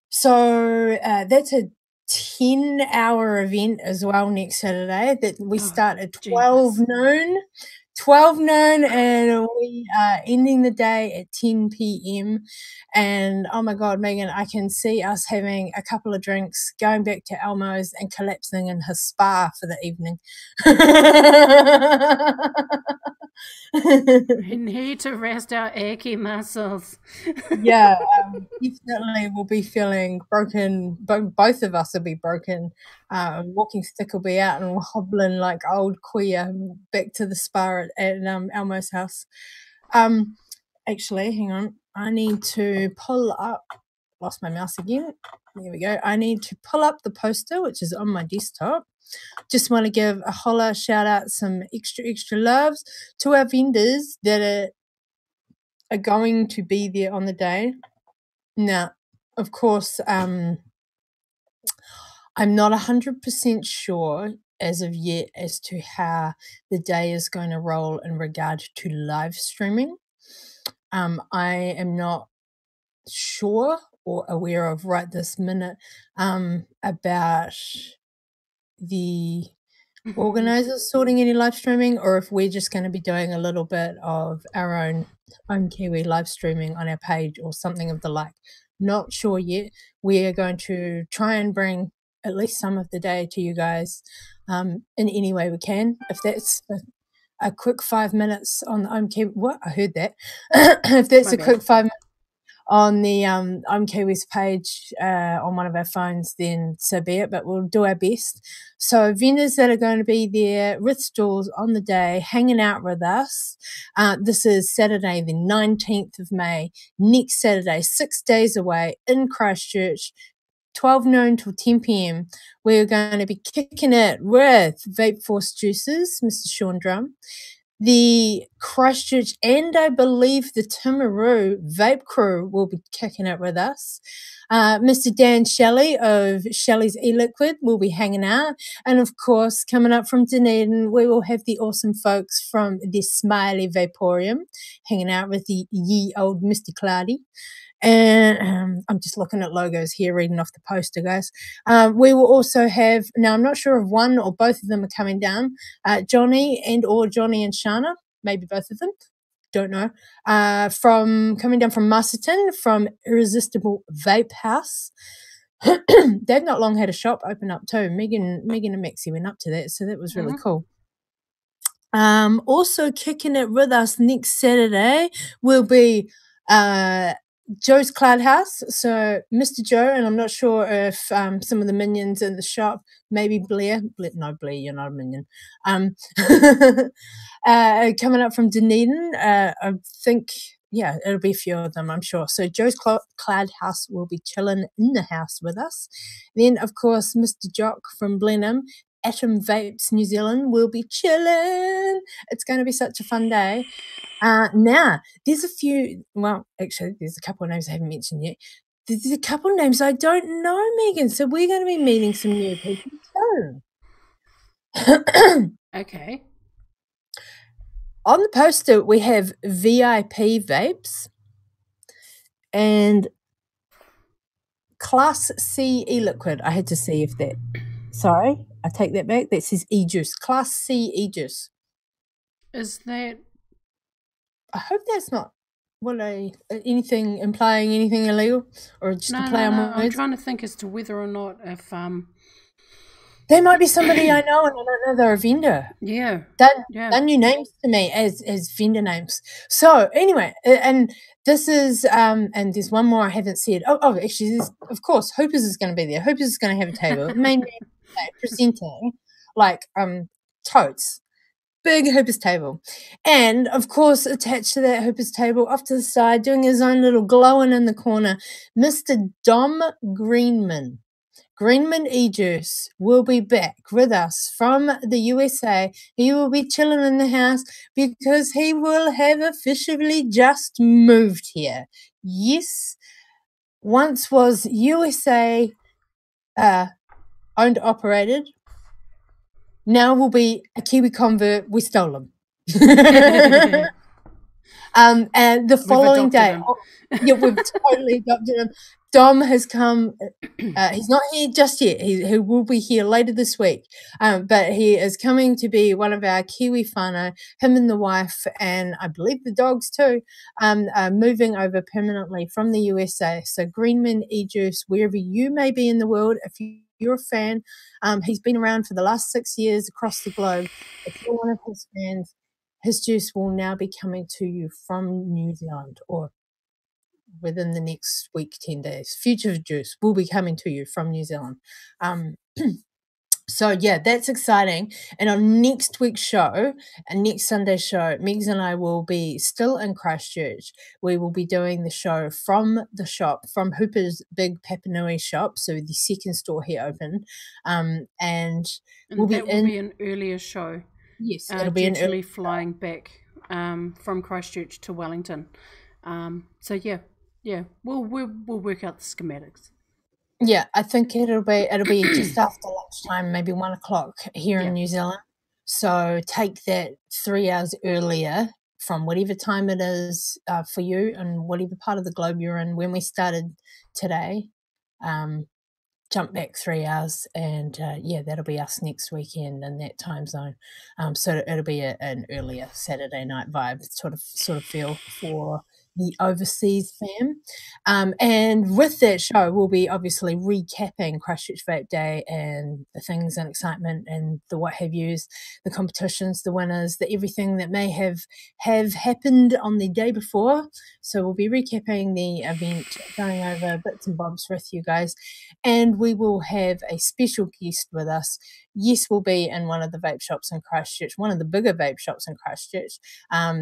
So that's a 10-hour event as well next Saturday that we start at 12 noon. 12 noon and we are ending the day at 10 p.m. And oh my God, Megan, I can see us having a couple of drinks, going back to Elmo's and collapsing in his spa for the evening. We need to rest our achy muscles. Yeah, definitely we'll be feeling broken. Both of us will be broken. Walking stick will be out and hobbling like old queer back to the spa at Elmo's house. Actually, hang on. I need to pull up. Lost my mouse again. There we go. I need to pull up the poster, which is on my desktop. Just want to give a holler, shout out, some extra loves to our vendors that are going to be there on the day. Now, of course, I'm not 100% sure as of yet as to how the day is going to roll in regard to live streaming. I am not sure or aware of right this minute about the organizers sorting any live streaming or if we're just going to be doing a little bit of our own Ohm Kiwi live streaming on our page or something of the like. Not sure yet. We are going to try and bring at least some of the day to you guys in any way we can. If that's a quick 5 minutes on the Ohm Kiwi, what? I heard that. If that's quick 5 minutes on the Ohm Kiwis page on one of our phones, then so be it, but we'll do our best. So vendors that are going to be there with stalls on the day, hanging out with us. This is Saturday the 19th of May, next Saturday, 6 days away in Christchurch, 12 noon till 10 p.m. We're going to be kicking it with Vape Force Juices, Mr. Sean Drum, the Christchurch and I believe the Timaru Vape crew will be kicking it with us. Mr. Dan Shelley of Shelley's E-Liquid will be hanging out. And of course, coming up from Dunedin, we will have the awesome folks from the Smiley Vaporium hanging out with the ye old Mr. Cloudy. And I'm just looking at logos here, reading off the poster, guys. We will also have, now I'm not sure if one or both of them are coming down, Johnny and Shana, maybe both of them, don't know, coming down from Masterton, from Irresistible Vape House. They've not long had a shop open up too. Megan and Maxie went up to that, so that was really cool. Also kicking it with us next Saturday will be Joe's Cloud House. So Mr. Joe, and I'm not sure if some of the minions in the shop, maybe Blair, no, Blair, you're not a minion, coming up from Dunedin. I think, yeah, it'll be a few of them, I'm sure. So Joe's Cloud House will be chilling in the house with us. Then, of course, Mr. Jock from Blenheim, Atom Vapes New Zealand will be chilling. It's going to be such a fun day. Now, there's a few, well, actually, there's a couple of names I haven't mentioned yet. There's a couple of names I don't know, Megan, so we're going to be meeting some new people too. Okay. On the poster, we have VIP Vapes and Class C E-Liquid. I had to see if that Sorry, I take that back. That says e-juice, Class C e-juice. Is that? I hope that's not anything implying anything illegal, or just a No, play no, on no. I'm words. trying to think as to whether or not if There might be somebody I know, and I don't know they're a vendor. yeah, Done new names to me as vendor names. So anyway, and this is and there's one more I haven't said. Oh, actually, of course, Hoopers is going to be there. Hoopers is going to have a table. Main man presenting like totes. Big Hoopers table. And of course, attached to that Hoopers table, off to the side, doing his own little glowing in the corner, Mr. Dom Greenman. Greenman E-Juice will be back with us from the USA. He will be chilling in the house because he will have officially just moved here. Yes, once was USA owned, operated. Now will be a Kiwi convert. We stole him. And the following day, yeah, we've totally adopted him. Dom has come. He's not here just yet. He will be here later this week. But he is coming to be one of our Kiwi whānau, him and the wife, and I believe the dogs too, moving over permanently from the USA. So Greenman E-Juice, wherever you may be in the world, if you're a fan, he's been around for the last 6 years across the globe. If you're one of his fans, his juice will now be coming to you from New Zealand, or within the next week, 10 days. Future juice will be coming to you from New Zealand. So yeah, that's exciting. And on next week's show, and next Sunday's show, Megs and I will be still in Christchurch. We will be doing the show from the shop, from Hooper's big Papanui shop, so the second store he opened. And we'll that will be an earlier show. Yes, it'll be an early flying back from Christchurch to Wellington. So yeah, we'll work out the schematics. Yeah, I think it'll be just after lunchtime, maybe 1 o'clock here in New Zealand. So take that 3 hours earlier from whatever time it is for you and whatever part of the globe you're in. When we started today, jump back 3 hours, and that'll be us next weekend in that time zone. So it'll be an earlier Saturday night vibe sort of feel for the overseas fam. And with that show, we'll be obviously recapping Christchurch Vape Day and the things and excitement and the what have yous, the competitions, the winners, the everything that may have happened on the day before. So we'll be recapping the event, going over bits and bobs with you guys, and we will have a special guest with us. Yes, we'll be in one of the vape shops in Christchurch, one of the bigger vape shops in Christchurch.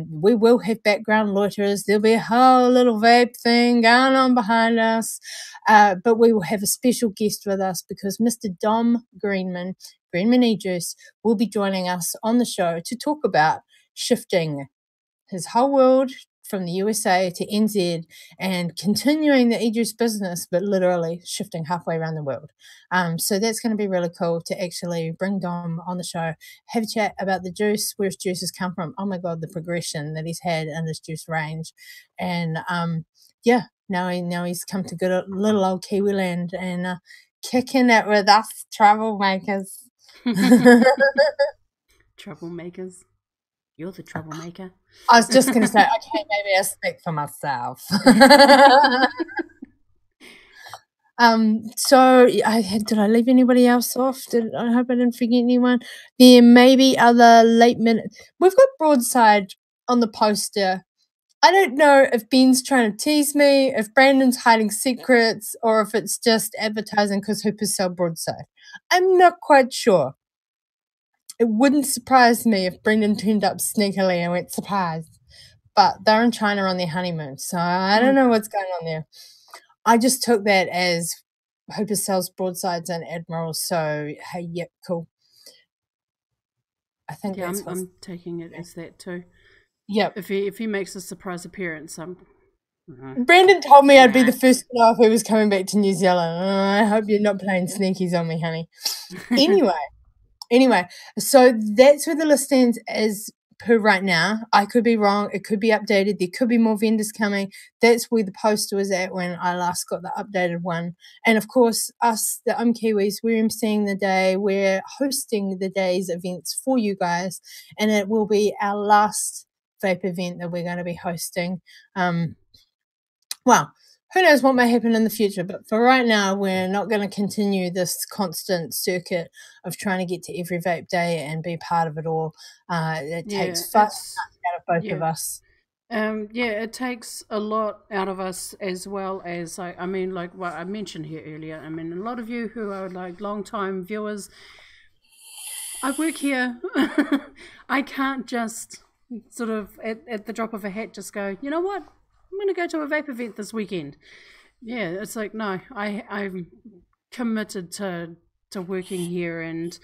We will have background loiterers. There'll be a whole little vape thing going on behind us. But we will have a special guest with us because Mr. Dom Greenman E-Juice, will be joining us on the show to talk about shifting his whole world from the USA to NZ and continuing the e-juice business, but literally shifting halfway around the world. So that's going to be really cool to actually bring Dom on the show, have a chat about the juice, where his juice has come from. Oh my God, the progression that he's had in his juice range. And now he's come to good little old Kiwi land and kicking it with us troublemakers. Troublemakers. You're the troublemaker. I was just going to say, okay, maybe I'll speak for myself. So did I leave anybody else off? I hope I didn't forget anyone. There may be other late minute. We've got Broadside on the poster. I don't know if Ben's trying to tease me, if Brandon's hiding secrets, or if it's just advertising because Hoopers sell Broadside. I'm not quite sure. It wouldn't surprise me if Brendan turned up sneakily and went, surprise. But they're in China on their honeymoon, so I don't know what's going on there. I just took that as Hooper sells Broadsides and Admirals, so hey, yep, cool. I think I'm taking it as that too. Yep. If he makes a surprise appearance, Brandon told me I'd be the first to know if he was coming back to New Zealand. I hope you're not playing sneakies on me, honey. Anyway, so that's where the list stands as per right now. I could be wrong. It could be updated. There could be more vendors coming. That's where the poster was at when I last got the updated one. And of course, us, the Ohm Kiwis, we're emceeing the day. We're hosting the day's events for you guys. And it will be our last vape event that we're going to be hosting. Well, who knows what may happen in the future, but for right now, we're not going to continue this constant circuit of trying to get to every vape day and be part of it all. It takes far out of both of us. It takes a lot out of us, as well as, I mean, like what I mentioned here earlier. I mean, a lot of you who are like long-time viewers, I work here. I can't just sort of at the drop of a hat just go, you know what? I'm going to go to a vape event this weekend. Yeah, it's like, no, I'm committed to working here, and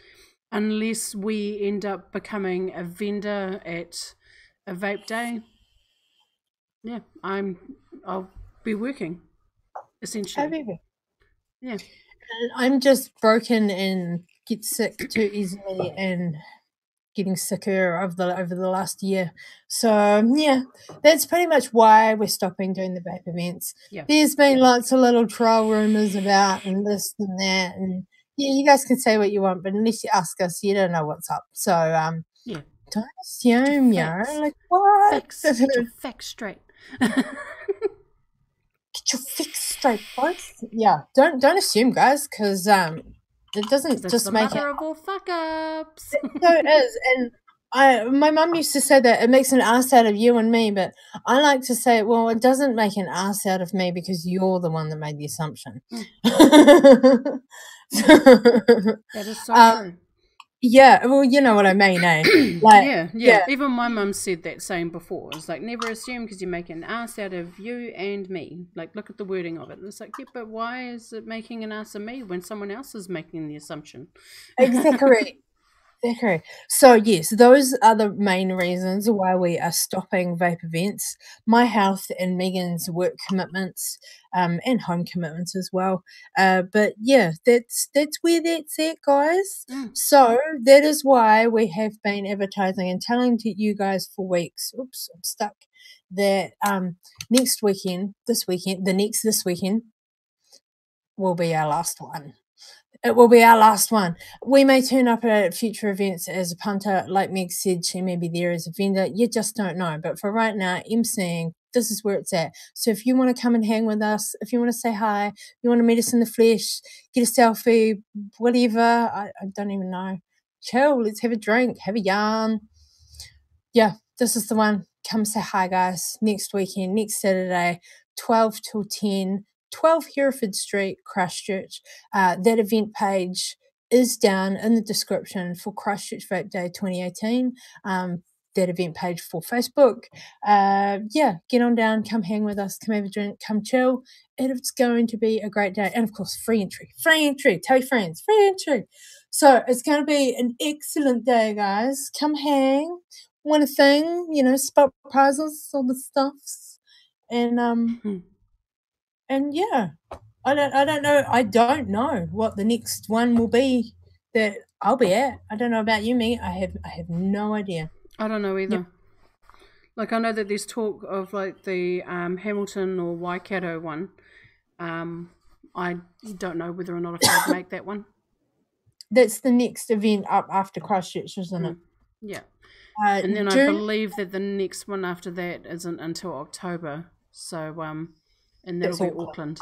unless we end up becoming a vendor at a vape day, yeah, I'll be working, essentially. Yeah. I'm just broken and get sick too easily and getting sicker over the last year. So yeah, that's pretty much why we're stopping doing the vape events. Yeah. There's been lots of little trial rumors about and this and that, and yeah, you guys can say what you want, but unless you ask us, you don't know what's up. So yeah, don't assume, like what? Get your facts straight. Get your facts straight, folks. Yeah, don't assume, guys, because it doesn't just make it. Of all fuck ups. So it is, and my mum used to say that it makes an ass out of you and me, but I like to say, well, it doesn't make an ass out of me because you're the one that made the assumption. That is so true. Yeah, well, you know what I mean, eh? Like, yeah. Even my mum said that same before. It's like, never assume because you make an ass out of you and me. Like, look at the wording of it. And it's like, yeah, but why is it making an ass of me when someone else is making the assumption? Exactly. So yes, those are the main reasons why we are stopping vape events. My health and Megan's work commitments, and home commitments as well. But yeah, that's where that's at, guys. So that is why we have been advertising and telling you guys for weeks. Oops, I'm stuck. That this weekend will be our last one. It will be our last one. We may turn up at future events as a punter. Like Meg said, she may be there as a vendor. You just don't know. But for right now, emceeing, this is where it's at. So if you want to come and hang with us, if you want to say hi, you want to meet us in the flesh, get a selfie, whatever, I don't even know. Chill, let's have a drink, have a yarn. Yeah, this is the one. Come say hi, guys. Next weekend, next Saturday, 12 till 10. 12 Hereford Street, Christchurch. That event page is down in the description for Christchurch Vape Day 2018. That event page for Facebook. Yeah, get on down, come hang with us, come have a drink, come chill. It's going to be a great day. And of course, free entry. Tell your friends, free entry. So it's going to be an excellent day, guys. Come hang. Win a thing, spot prizes, all the stuffs. And yeah, I don't know what the next one will be that I'll be at. I don't know about you, me. I have no idea. I don't know either. Yep. Like, I know that there's talk of like the Hamilton or Waikato one. I don't know whether or not if I'd make that one. That's the next event up after Christchurch, isn't it? Yeah. And then I believe that the next one after that isn't until October. So and that'll be Auckland.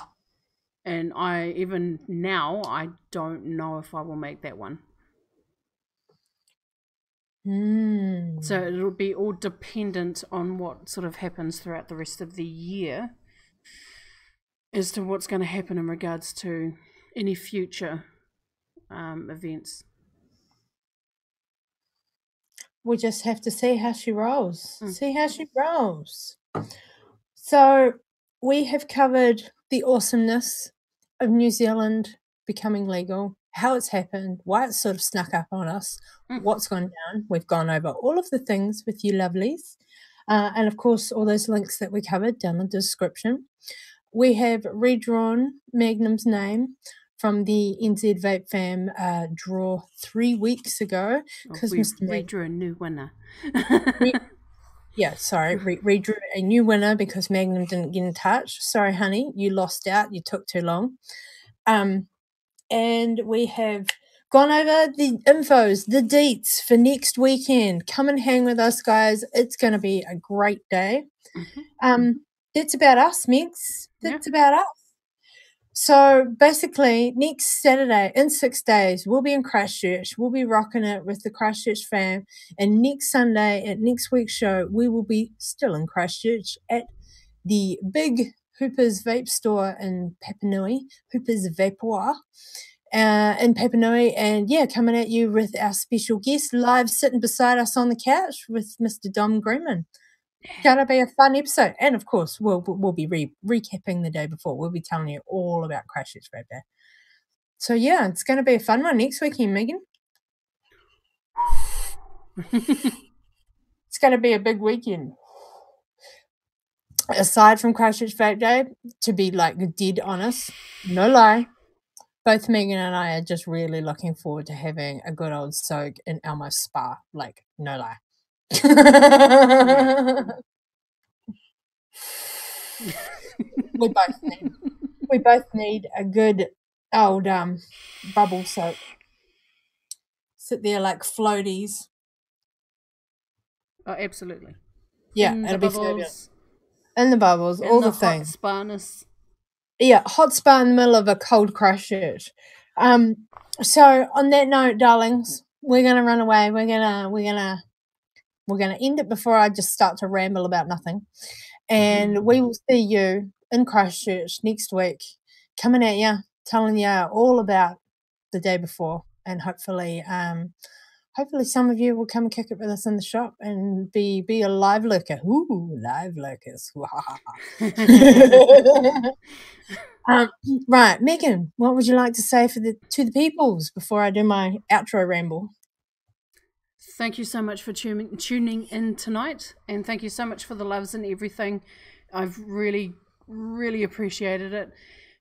And even now I don't know if I will make that one. So it'll be all dependent on what sort of happens throughout the rest of the year as to what's going to happen in regards to any future events. We just have to see how she rolls. So we have covered the awesomeness of New Zealand becoming legal, how it's happened, why it's sort of snuck up on us, what's gone down. We've gone over all of the things with you lovelies. And of course, all those links that we covered down in the description. We have redrawn Magnum's name from the NZ VapeFam draw 3 weeks ago because we Mr. Meg redrew a new winner. redrew a new winner because Magnum didn't get in touch. Sorry, honey, you lost out. You took too long. And we have gone over the infos, the dates for next weekend. Come and hang with us, guys. It's going to be a great day. That's about us, Megs. That's about us. So basically, next Saturday, in 6 days, we'll be in Christchurch. We'll be rocking it with the Christchurch fam. And next Sunday, at next week's show, we will be still in Christchurch at the big Hooper's Vape store in Papanui, Hooper's Vapor in Papanui. And yeah, coming at you with our special guest live sitting beside us on the couch with Mr. Dom Greenman. Gonna be a fun episode, and of course we'll be recapping the day before. We'll be telling you all about Christchurch Vape Day. So yeah, it's gonna be a fun one next weekend, Megan. It's gonna be a big weekend. Aside from Christchurch Vape Day, to be like dead honest, no lie, both Megan and I are just really looking forward to having a good old soak in Elmo's spa. Like, no lie. we both need a good old bubble soak. Sit there like floaties. Oh, absolutely. Yeah, it'll be fabulous. In the bubbles, all the things. Hot spaness. Yeah, hot spa in the middle of a cold Christchurch. So on that note, darlings, we're gonna run away. We're gonna end it before I just start to ramble about nothing. And we will see you in Christchurch next week, coming at you, telling you all about the day before, and hopefully some of you will come and kick it with us in the shop and be a live lurker. Ooh, live lurkers. Right, Megan, what would you like to say to the peoples before I do my outro ramble? Thank you so much for tuning in tonight, and thank you so much for the loves and everything. I've really, really appreciated it.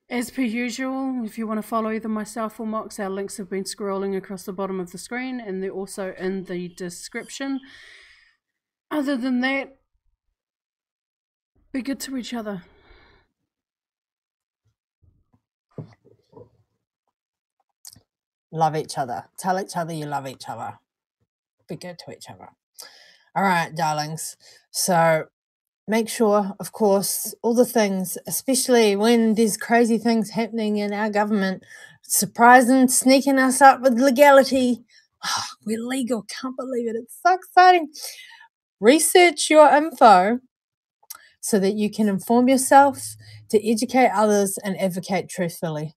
As per usual, if you want to follow either myself or Mox, our links have been scrolling across the bottom of the screen, and they're also in the description. Other than that, be good to each other. Love each other. Tell each other you love each other. Be good to each other. All right, darlings. So make sure, of course, all the things, especially when there's crazy things happening in our government, surprising, sneaking us up with legality. Oh, we're legal. Can't believe it. It's so exciting. Research your info so that you can inform yourself, to educate others, and advocate truthfully.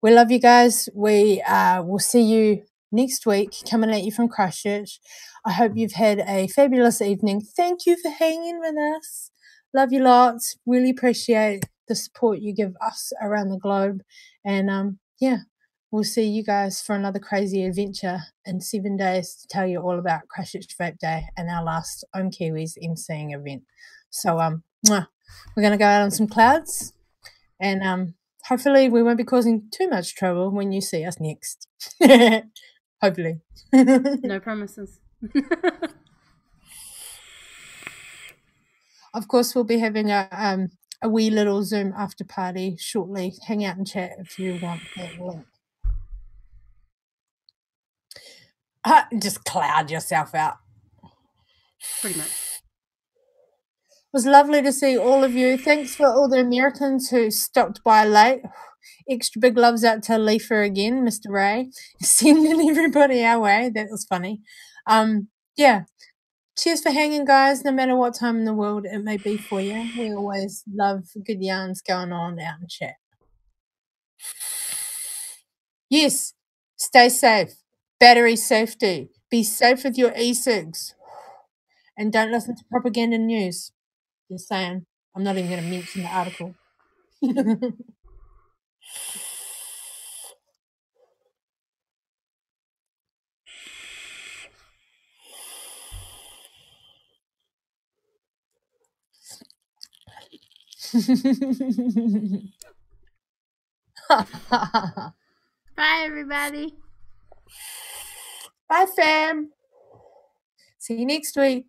We love you guys. We will see you next week, coming at you from Christchurch. I hope you've had a fabulous evening. Thank you for hanging with us. Love you lots. Really appreciate the support you give us around the globe. And yeah, we'll see you guys for another crazy adventure in 7 days to tell you all about Christchurch Vape Day and our last Ohm Kiwis emceeing event. So we're going to go out on some clouds, and hopefully we won't be causing too much trouble when you see us next. Hopefully. No promises. Of course, we'll be having a wee little Zoom after party shortly. Hang out and chat if you want that link. Just cloud yourself out. Pretty much. It was lovely to see all of you. Thanks for all the Americans who stopped by late. Extra big loves out to Leifa again, Mr. Ray. Sending everybody our way. That was funny. Yeah. Cheers for hanging, guys, no matter what time in the world it may be for you. We always love good yarns going on out in chat. Yes, stay safe. Battery safety. Be safe with your e-cigs. And don't listen to propaganda news. Just saying. I'm not even going to mention the article. Bye, everybody. Bye, fam. See you next week.